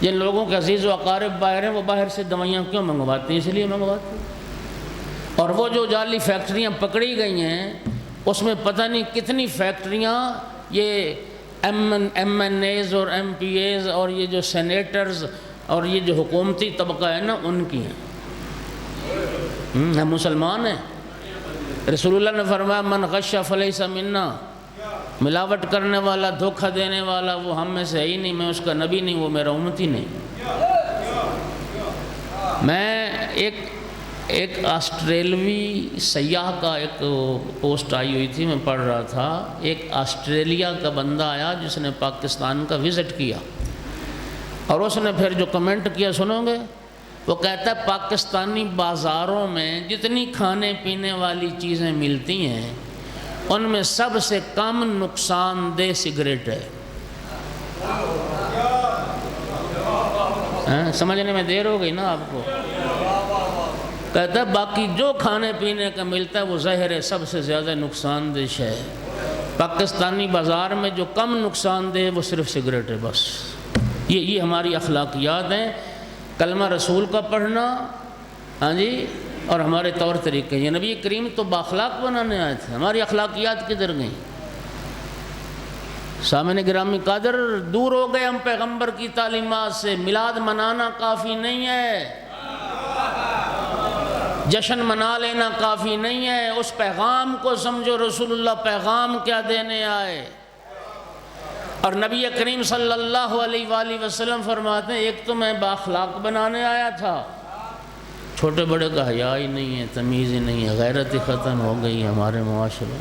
جن لوگوں کے عزیز و اقارب باہر ہیں وہ باہر سے دوائیاں کیوں منگواتے ہیں؟ اس لیے منگواتے ہیں۔ اور وہ جو جعلی فیکٹریاں پکڑی گئی ہیں اس میں پتہ نہیں کتنی فیکٹریاں یہ ایم این ایز اور ایم پی ایز اور یہ جو سینیٹرز اور یہ جو حکومتی طبقہ ہے نا ان کی ہیں۔ ہم مسلمان ہیں۔ رسول اللہ نے فرمایا من غش فلیس منا، ملاوٹ کرنے والا، دھوکہ دینے والا وہ ہم میں سے ہے ہی نہیں، میں اس کا نبی نہیں، وہ میرا امتی نہیں۔ میں ایک آسٹریلوی سیاح کا ایک پوسٹ آئی ہوئی تھی، میں پڑھ رہا تھا۔ ایک آسٹریلیا کا بندہ آیا جس نے پاکستان کا وزٹ کیا، اور اس نے پھر جو کمنٹ کیا سنو گے، وہ کہتا ہے پاکستانی بازاروں میں جتنی کھانے پینے والی چیزیں ملتی ہیں ان میں سب سے کم نقصان دہ سگریٹ ہے۔ سمجھنے میں دیر ہو گئی نا آپ کو؟ کہتا ہے باقی جو کھانے پینے کا ملتا ہے وہ زہر ہے، سب سے زیادہ نقصان دہ ہے۔ پاکستانی بازار میں جو کم نقصان دہ وہ صرف سگریٹ ہے بس۔ یہ ہماری اخلاقیات ہیں، کلمہ رسول کا پڑھنا، ہاں جی، اور ہمارے طور طریقے۔ یہ نبی کریم تو باخلاق بنانے آئے تھے، ہماری اخلاقیات کدھر گئیں؟ سامعین گرامی قادر، دور ہو گئے ہم پیغمبر کی تعلیمات سے۔ میلاد منانا کافی نہیں ہے، جشن منا لینا کافی نہیں ہے، اس پیغام کو سمجھو رسول اللہ پیغام کیا دینے آئے۔ اور نبی کریم صلی اللہ علیہ وآلہ وسلم فرماتے ہیں ایک تو میں باخلاق بنانے آیا تھا، چھوٹے بڑے کا حیا ہی نہیں ہے، تمیز ہی نہیں ہے، غیرت ہی ختم ہو گئی ہمارے معاشرے میں۔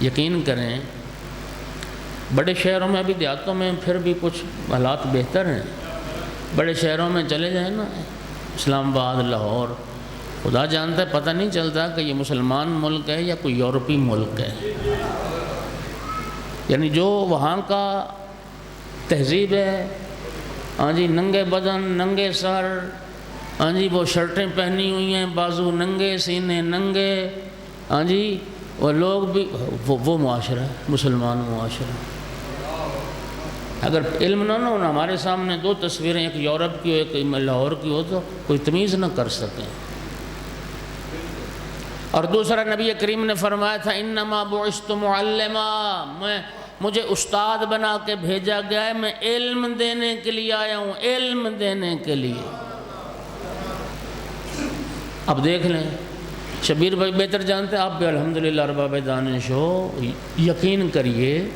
یقین کریں بڑے شہروں میں، ابھی دیہاتوں میں پھر بھی کچھ حالات بہتر ہیں، بڑے شہروں میں چلے جائیں نا، اسلام آباد، لاہور، خدا جانتا ہے پتہ نہیں چلتا کہ یہ مسلمان ملک ہے یا کوئی یورپی ملک ہے۔ یعنی جو وہاں کا تہذیب ہے، ہاں جی، ننگے بدن، ننگے سر، ہاں جی، وہ شرٹیں پہنی ہوئی ہیں، بازو ننگے، سینے ننگے، ہاں جی، وہ لوگ بھی وہ معاشرہ ہے، مسلمان معاشرہ۔ اگر علم نہ ہو نا، ہمارے سامنے 2 تصویریں، ایک یورپ کی ہو ایک لاہور کی ہو، تو کوئی تمیز نہ کر سکیں۔ اور دوسرا نبی کریم نے فرمایا تھا انما بعثت معلما، مجھے استاد بنا کے بھیجا گیا ہے، میں علم دینے کے لیے آیا ہوں، علم دینے کے لیے۔ اب دیکھ لیں، شبیر بھائی بہتر جانتے ہیں، آپ بھی الحمدللہ ارباب دانش ہو، یقین کریے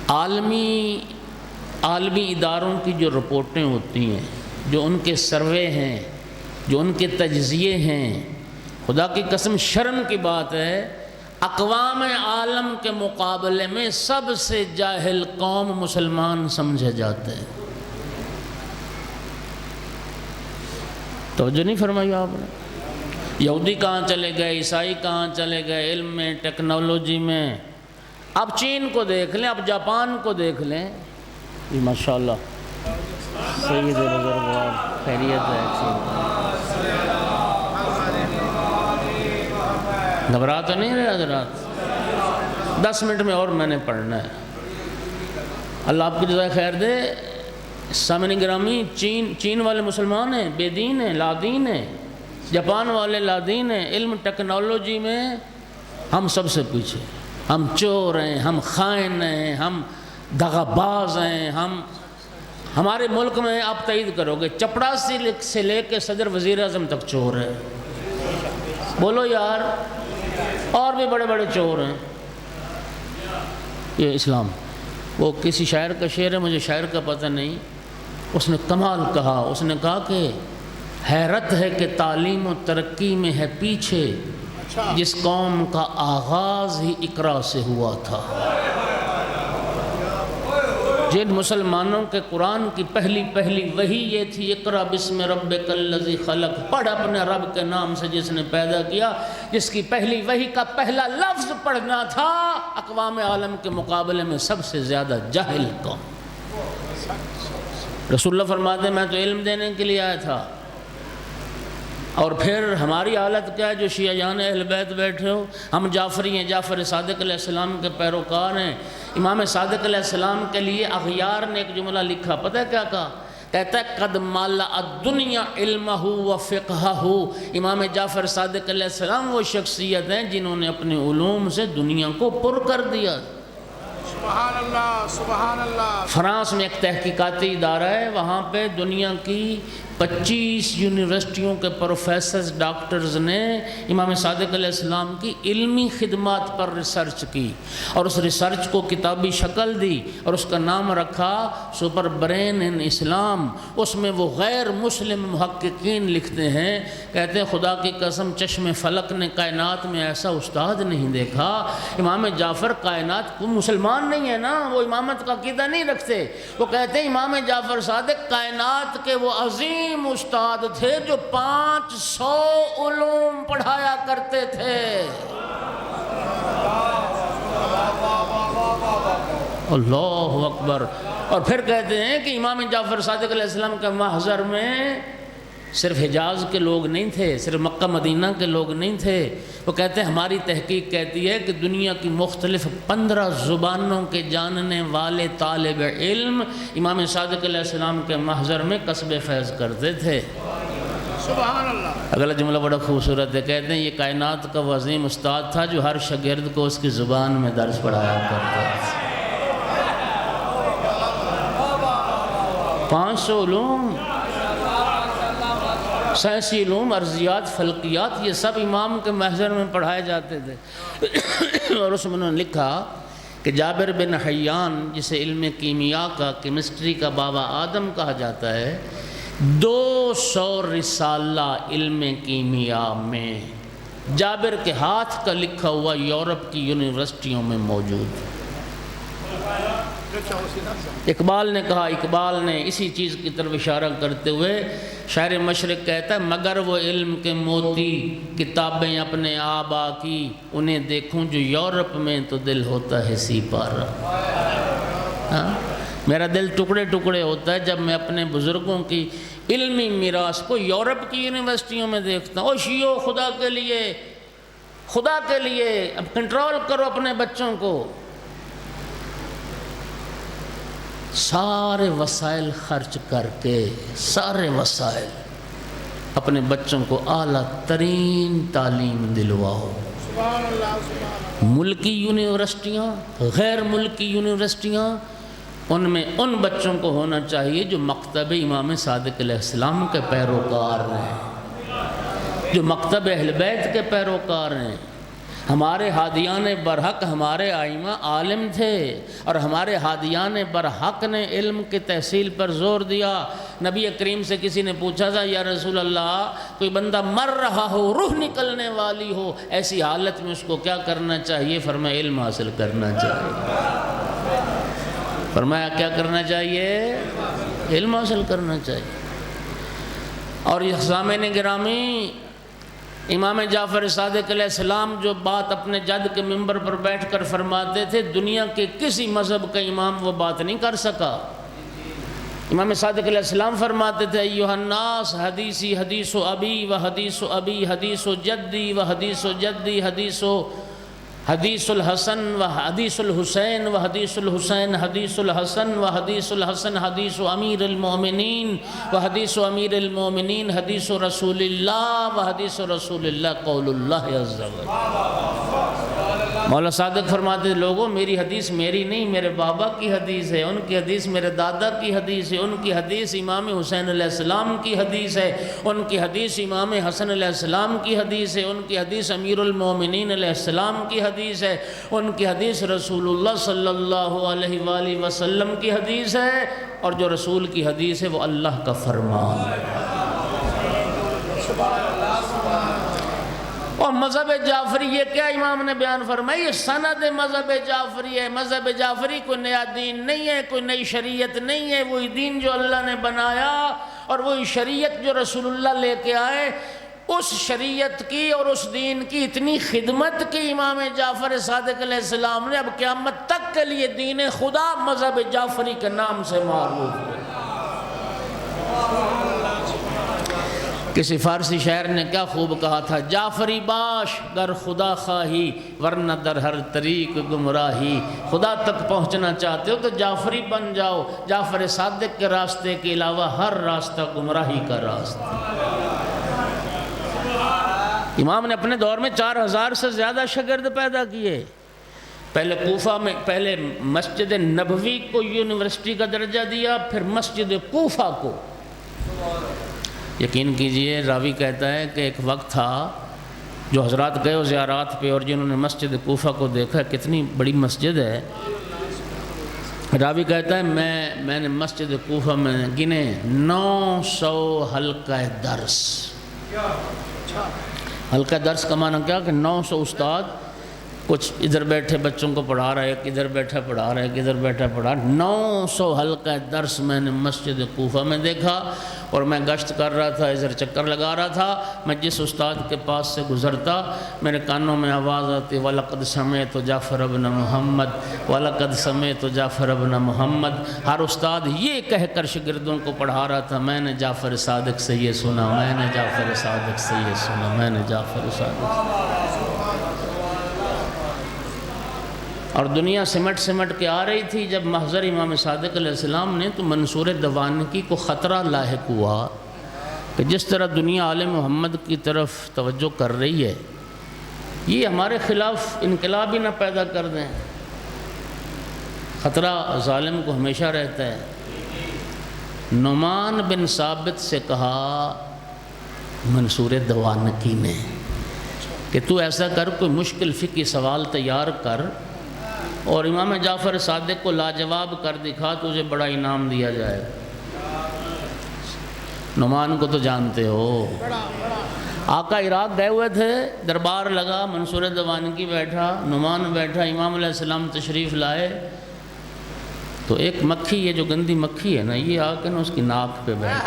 عالمی اداروں کی جو رپورٹیں ہوتی ہیں، جو ان کے سروے ہیں، جو ان کے تجزیے ہیں، خدا کی قسم شرم کی بات ہے، اقوام عالم کے مقابلے میں سب سے جاہل قوم مسلمان سمجھے جاتے ہیں۔ توجہ نہیں فرمائی آپ نے؟ یہودی کہاں چلے گئے، عیسائی کہاں چلے گئے، علم میں، ٹیکنالوجی میں۔ اب چین کو دیکھ لیں، اب جاپان کو دیکھ لیں، ماشاءاللہ سید بزرگوار، خیریت ہے؟ گھبرا تو نہیں رہے حضرات؟ 10 منٹ میں اور میں نے پڑھنا ہے۔ اللہ آپ کی جزائے خیر دے۔ سامعین گرامی، چین والے مسلمان ہیں، بے دین ہیں، لادین ہیں، جاپان والے لادین ہیں، علم ٹیکنالوجی میں ہم سب سے پیچھے، ہم چور ہیں، ہم خائن ہیں، ہم دغا باز ہیں، ہمارے ملک میں آپ تائید کرو گے چپڑاسی سے لے کے صدر وزیر اعظم تک چور ہے۔ بولو یار، اور بھی بڑے بڑے چور ہیں۔ یہ اسلام، وہ کسی شاعر کا شعر ہے، مجھے شاعر کا پتہ نہیں، اس نے کمال کہا، اس نے کہا کہ حیرت ہے کہ تعلیم و ترقی میں ہے پیچھے جس قوم کا آغاز ہی اقرا سے ہوا تھا۔ جن مسلمانوں کے قرآن کی پہلی وحی یہ تھی اقرا بسم ربک الذی خلق، پڑھ اپنے رب کے نام سے جس نے پیدا کیا، جس کی پہلی وحی کا پہلا لفظ پڑھنا تھا، اقوام عالم کے مقابلے میں سب سے زیادہ جاہل قوم۔ رسول اللہ فرماتے ہیں میں تو علم دینے کے لیے آیا تھا، اور پھر ہماری حالت کیا ہے جو شیعہ جان اہل بیت بیٹھے ہو، ہم جعفری ہیں، جعفر صادق علیہ السلام کے پیروکار ہیں۔ امام صادق علیہ السلام کے لیے اغیار نے ایک جملہ لکھا، پتہ ہے کیا کہا؟ کہتا ہے قد مالا الدنیا علمہ و فقہہ۔ امام جعفر صادق علیہ السلام وہ شخصیت ہیں جنہوں نے اپنے علوم سے دنیا کو پر کر دیا۔ سبحان اللہ سبحان اللہ۔ فرانس میں ایک تحقیقاتی ادارہ ہے، وہاں پہ دنیا کی 25 یونیورسٹیوں کے پروفیسرز ڈاکٹرز نے امام صادق علیہ السلام کی علمی خدمات پر ریسرچ کی، اور اس ریسرچ کو کتابی شکل دی، اور اس کا نام رکھا سپر برین ان اسلام۔ اس میں وہ غیر مسلم محققین لکھتے ہیں، کہتے ہیں خدا کی قسم چشم فلک نے کائنات میں ایسا استاد نہیں دیکھا۔ امام جعفر کائنات کو مسلمان نہیں ہے نا، وہ امامت کا عقیدہ نہیں رکھتے، وہ کہتے ہیں امام جعفر صادق کائنات کے وہ عظیم استاد تھے جو 500 علوم پڑھایا کرتے تھے۔ اللہ اکبر۔ اور پھر کہتے ہیں کہ امام جعفر صادق علیہ السلام کے محضر میں صرف حجاز کے لوگ نہیں تھے، صرف مکہ مدینہ کے لوگ نہیں تھے، وہ کہتے ہیں ہماری تحقیق کہتی ہے کہ دنیا کی مختلف 15 زبانوں کے جاننے والے طالب علم امام صادق علیہ السلام کے محضر میں کسب فیض کرتے تھے۔ سبحان اللہ۔ اگلا جملہ بڑا خوبصورت ہے، کہتے ہیں یہ کائنات کا وہ عظیم استاد تھا جو ہر شاگرد کو اس کی زبان میں درس پڑھایا کرتا تھا۔ 500 علوم، سائنسی علوم، ارضیات، فلکیات، یہ سب امام کے محضر میں پڑھائے جاتے تھے۔ اور اس میں انہوں نے لکھا کہ جابر بن حیان جسے علم کیمیا کا، کیمسٹری کا بابا آدم کہا جاتا ہے، 200 رسالہ علم کیمیا میں جابر کے ہاتھ کا لکھا ہوا یورپ کی یونیورسٹیوں میں موجود۔ اقبال نے کہا، اقبال نے اسی چیز کی طرف اشارہ کرتے ہوئے شاعر مشرق کہتا ہے مگر وہ علم کے موتی کتابیں اپنے آبا کی، انہیں دیکھوں جو یورپ میں تو دل ہوتا ہے سی پارا۔ میرا دل ٹکڑے ٹکڑے ہوتا ہے جب میں اپنے بزرگوں کی علمی میراث کو یورپ کی یونیورسٹیوں میں دیکھتا ہوں۔ او شیعو، خدا کے لیے اب کنٹرول کرو اپنے بچوں کو۔ سارے وسائل خرچ کر کے، سارے وسائل، اپنے بچوں کو اعلیٰ ترین تعلیم دلواؤ۔ ملکی یونیورسٹیاں، غیر ملکی یونیورسٹیاں، ان میں ان بچوں کو ہونا چاہیے جو مکتب امام صادق علیہ السلام کے پیروکار ہیں، جو مکتب اہل بیت کے پیروکار ہیں۔ ہمارے ہادیان برحق، ہمارے ائمہ عالم تھے، اور ہمارے ہادیان برحق نے علم کے تحصیل پر زور دیا۔ نبی کریم سے کسی نے پوچھا تھا یا رسول اللہ، کوئی بندہ مر رہا ہو، روح نکلنے والی ہو، ایسی حالت میں اس کو کیا کرنا چاہیے؟ فرمایا علم حاصل کرنا چاہیے۔ فرمایا کیا کرنا چاہیے؟ علم حاصل کرنا چاہیے۔ اور یہ سامعین گرامی، امام جعفر صادق علیہ السلام جو بات اپنے جد کے منبر پر بیٹھ کر فرماتے تھے، دنیا کے کسی مذہب کا امام وہ بات نہیں کر سکا۔ امام صادق علیہ السلام فرماتے تھے ایھا الناس حدیثی حدیث ابی و حدیث ابی حدیث جدی و حدیث جدی حدیث الحسن و حدیث الحسین و حدیث الحسین حدیث الحسن و حدیث الحسن حدیث امیر المومنین و حدیث امیر المومنین حدیث رسول اللہ و حدیث رسول اللہ قول اللہ عز و جل۔ مولا صادق فرماتے ہیں لوگوں، میری حدیث میری نہیں، میرے بابا کی حدیث ہے، ان کی حدیث میرے دادا کی حدیث ہے، ان کی حدیث امام حسین علیہ السلام کی حدیث ہے، ان کی حدیث امام حسن علیہ السلام کی حدیث ہے، ان کی حدیث امیر المومنین علیہ السلام کی حدیث ہے، ان کی حدیث رسول اللہ صلی اللہ علیہ وآلہ وسلم کی حدیث ہے، اور جو رسول کی حدیث ہے وہ اللہ کا فرمان ہے۔ اور مذہب جعفری یہ کیا امام نے بیان فرمائی؟ یہ سند مذہب جعفری ہے۔ مذہب جعفری کوئی نیا دین نہیں ہے، کوئی نئی شریعت نہیں ہے، وہی دین جو اللہ نے بنایا اور وہی شریعت جو رسول اللہ لے کے آئے، اس شریعت کی اور اس دین کی اتنی خدمت کی امام جعفر صادق علیہ السلام نے، اب قیامت تک کے لیے دین خدا مذہب جعفری کے نام سے معروف ہے۔ کسی فارسی شاعر نے کیا خوب کہا تھا، جعفری باش در خدا خواہی ورنہ در ہر طریق گمراہی۔ خدا تک پہنچنا چاہتے ہو تو جعفری بن جاؤ، جعفر صادق کے راستے کے علاوہ ہر راستہ گمراہی کا راستہ۔ امام نے اپنے دور میں 4000 سے زیادہ شاگرد پیدا کیے۔ پہلے کوفہ میں پہلے مسجد نبوی کو یونیورسٹی کا درجہ دیا، پھر مسجد کوفہ کو۔ یقین کیجئے راوی کہتا ہے کہ ایک وقت تھا جو حضرات گئے ہو زیارات پہ اور جنہوں نے مسجد کوفہ کو دیکھا، کتنی بڑی مسجد ہے۔ راوی کہتا ہے میں نے مسجد کوفہ میں گنے 900 حلقہ درس۔ حلقہ درس کا معنی کیا کہ 900 استاد کچھ ادھر بیٹھے بچوں کو پڑھا رہا ہے، ایک ادھر بیٹھا پڑھا رہا ہے، ایک ادھر بیٹھا پڑھا رہا ہے۔ 900 حلقہ درس میں نے مسجد کوفہ میں دیکھا، اور میں گشت کر رہا تھا، ادھر چکر لگا رہا تھا، میں جس استاد کے پاس سے گزرتا میرے کانوں میں آواز آتی وَلَقَدْ سَمِعْتُ جعفر ابن محمد وَلَقَدْ سَمِعْتُ جعفر ابن محمد۔ ہر استاد یہ کہہ کر شاگردوں کو پڑھا رہا تھا، میں نے جعفر صادق سے یہ سنا، میں نے جعفر صادق سے یہ سنا، میں نے جعفر صادق سے۔ اور دنیا سمٹ کے آ رہی تھی۔ جب محضر امام صادق علیہ السلام نے تو منصور دوانکی کو خطرہ لاحق ہوا کہ جس طرح دنیا آل محمد کی طرف توجہ کر رہی ہے، یہ ہمارے خلاف انقلاب ہی نہ پیدا کر دیں۔ خطرہ ظالم کو ہمیشہ رہتا ہے۔ نعمان بن ثابت سے کہا منصور دوانکی نے کہ تو ایسا کر، کوئی مشکل فقہی سوال تیار کر اور امام جعفر صادق کو لاجواب کر دکھا، تجھے بڑا انعام دیا جائے۔ نعمان کو تو جانتے ہو، آقا عراق گئے ہوئے تھے، دربار لگا، منصور دوانکی بیٹھا، نعمان بیٹھا، امام علیہ السلام تشریف لائے تو ایک مکھی، یہ جو گندی مکھی ہے نا، یہ آ کے نا اس کی ناک پہ بیٹھ،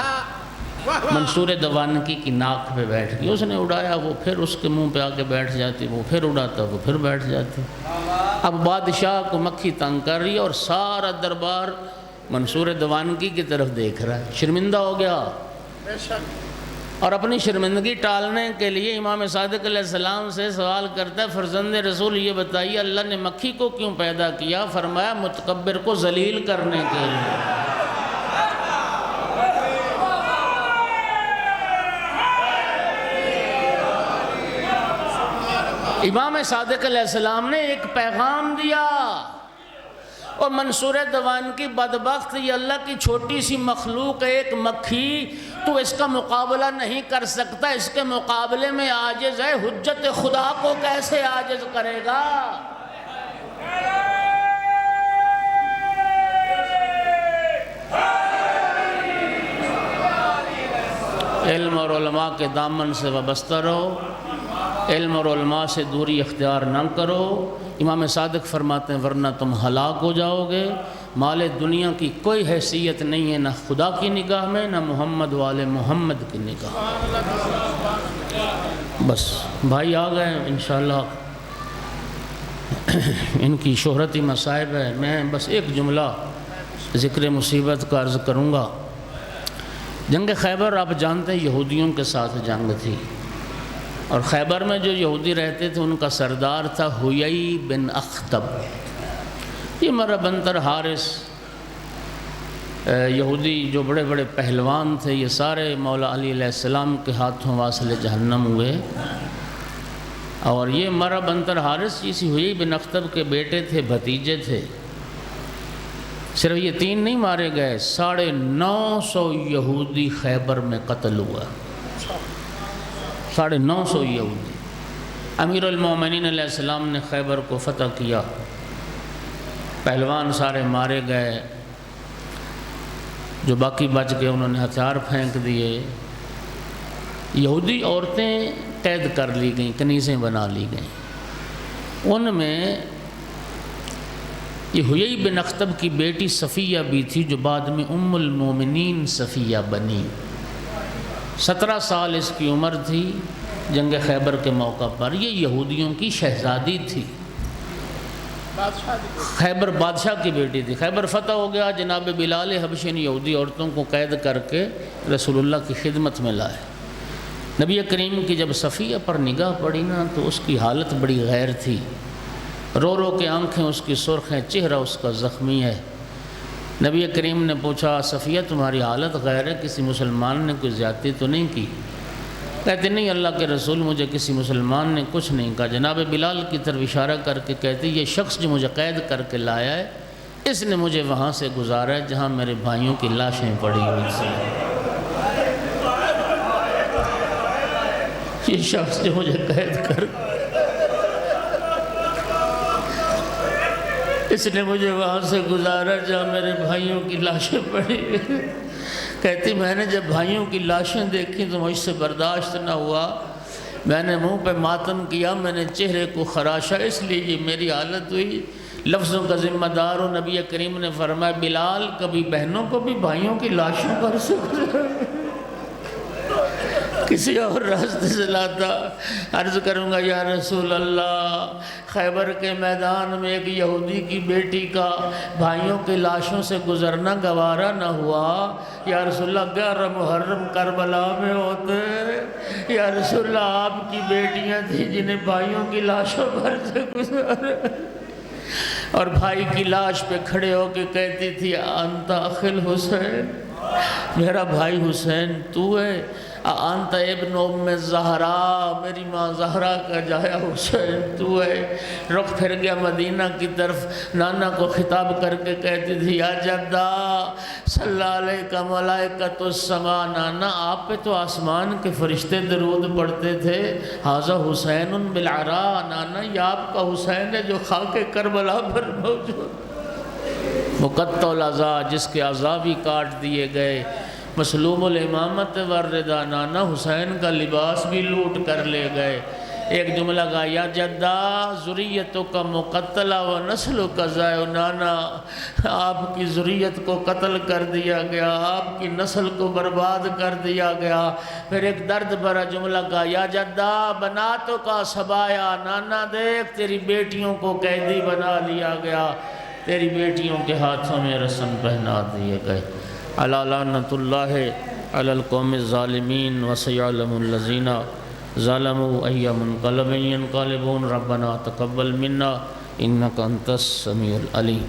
منصور دوانکی کی ناک پہ بیٹھ گئی۔ اس نے اڑایا، وہ پھر اس کے منہ پہ آ کے بیٹھ جاتی، وہ پھر اڑاتا، وہ پھر بیٹھ جاتی۔ اب بادشاہ کو مکھی تنگ کر رہی ہے اور سارا دربار منصور دوانکی کی طرف دیکھ رہا ہے، شرمندہ ہو گیا۔ اور اپنی شرمندگی ٹالنے کے لیے امام صادق علیہ السلام سے سوال کرتا ہے، فرزند رسول یہ بتائیے اللہ نے مکھی کو کیوں پیدا کیا؟ فرمایا متکبر کو ذلیل کرنے کے لیے۔ امام صادق علیہ السلام نے ایک پیغام دیا، اور منصور دوانکی بدبخت، یہ اللہ کی چھوٹی سی مخلوق ایک مکھی، تو اس کا مقابلہ نہیں کر سکتا، اس کے مقابلے میں عاجز ہے، حجت خدا کو کیسے عاجز کرے گا؟ علم اور علماء کے دامن سے وابستہ رہو، علم اور علماء سے دوری اختیار نہ کرو۔ امام صادق فرماتے ہیں ورنہ تم ہلاک ہو جاؤ گے۔ مال دنیا کی کوئی حیثیت نہیں ہے، نہ خدا کی نگاہ میں، نہ محمد والے محمد کی نگاہ میں۔ بس بھائی آ گئے انشاءاللہ، ان کی شہرتی مصائب ہے۔ میں بس ایک جملہ ذکر مصیبت کا عرض کروں گا۔ جنگ خیبر آپ جانتے ہیں یہودیوں کے ساتھ جنگ تھی، اور خیبر میں جو یہودی رہتے تھے ان کا سردار تھا حیی بن اخطب۔ یہ مرہ بنتر حارث یہودی جو بڑے بڑے پہلوان تھے، یہ سارے مولا علی علیہ السلام کے ہاتھوں واصل جہنم ہوئے۔ اور یہ مرہ بنتر حارث اسی حیی بن اخطب کے بیٹے تھے، بھتیجے تھے۔ صرف یہ 3 نہیں مارے گئے، 950 یہودی خیبر میں قتل ہوا، 950 یہودی۔ امیر المومنین علیہ السلام نے خیبر کو فتح کیا، پہلوان سارے مارے گئے، جو باقی بچ گئے انہوں نے ہتھیار پھینک دیے۔ یہودی عورتیں قید کر لی گئیں، کنیزیں بنا لی گئیں۔ ان میں یہ حیی بن اخطب کی بیٹی صفیہ بھی تھی جو بعد میں ام المومنین صفیہ بنی۔ 17 سال اس کی عمر تھی جنگ خیبر کے موقع پر۔ یہ یہودیوں کی شہزادی تھی، خیبر بادشاہ کی بیٹی تھی۔ خیبر فتح ہو گیا، جناب بلال حبشی نے یہودی عورتوں کو قید کر کے رسول اللہ کی خدمت میں لائے۔ نبی کریم کی جب صفیہ پر نگاہ پڑی نا تو اس کی حالت بڑی غیر تھی، رو رو کے آنکھیں اس کی سرخ ہیں، چہرہ اس کا زخمی ہے۔ نبی کریم نے پوچھا صفیہ تمہاری حالت غیر ہے، کسی مسلمان نے کوئی زیادتی تو نہیں کی؟ کہتے نہیں اللہ کے رسول، مجھے کسی مسلمان نے کچھ نہیں کہا۔ جناب بلال کی طرف اشارہ کر کے کہتی یہ شخص جو مجھے قید کر کے لایا ہے اس نے مجھے وہاں سے گزارا ہے جہاں میرے بھائیوں کی لاشیں پڑی ہوئی تھیں۔ یہ شخص جو مجھے قید کر اس نے مجھے وہاں سے گزارا جہاں میرے بھائیوں کی لاشیں پڑی ہوئی۔ کہتی میں نے جب بھائیوں کی لاشیں دیکھی تو مجھ سے برداشت نہ ہوا، میں نے منہ پہ ماتم کیا، میں نے چہرے کو خراشا، اس لیے یہ میری حالت ہوئی۔ لفظوں کا ذمہ دار ہو۔ نبی کریم نے فرمایا بلال کبھی بہنوں کو بھی بھائیوں کی لاشوں پر سے کسی اور راستے سے لاتا۔ عرض کروں گا یا رسول اللہ، خیبر کے میدان میں ایک یہودی کی بیٹی کا بھائیوں کی لاشوں سے گزرنا گوارا نہ ہوا۔ یا رسول اللہ 11 محرم کربلا میں ہوتے، یا رسول اللہ آپ کی بیٹیاں تھیں جنہیں بھائیوں کی لاشوں پر سے گزارا، اور بھائی کی لاش پہ کھڑے ہو کے کہتی تھی انت اخی الحسین، میرا بھائی حسین تو ہے، انت ابن ام زہرا، میری ماں زہرا کا جایا حسین تو ہے۔ رخ پھر گیا مدینہ کی طرف، نانا کو خطاب کر کے کہتی تھی یا جدہ صلی علیہ ملائکۃ السماء، نانا آپ پہ تو آسمان کے فرشتے درود پڑھتے تھے، ھذا حسین بالعراء، نانا یہ آپ کا حسین ہے جو خاک کربلا پر موجود، مقطع الاعضاء جس کے اعضاء بھی کاٹ دیے گئے، مسلوم الامامت والرضا، نانا حسین کا لباس بھی لوٹ کر لے گئے۔ ایک جملہ کہا یا جدہ ذریتوں کا مقتلہ و نسلوں کا ضائع، نانا آپ کی ذریت کو قتل کر دیا گیا، آپ کی نسل کو برباد کر دیا گیا۔ پھر ایک درد بھرا جملہ کہا یا جدہ بناتوں کا سبایا، نانا دیکھ تیری بیٹیوں کو قیدی بنا لیا گیا، تیری بیٹیوں کے ہاتھوں میں رسم پہنا دیے گئے۔ علی لعنۃ اللہ علی القوم الظالمین وسیعلم الذین ظلموا ای منقلب ینقلبون، ربنا تقبل منا انک انت السمیع العلیم۔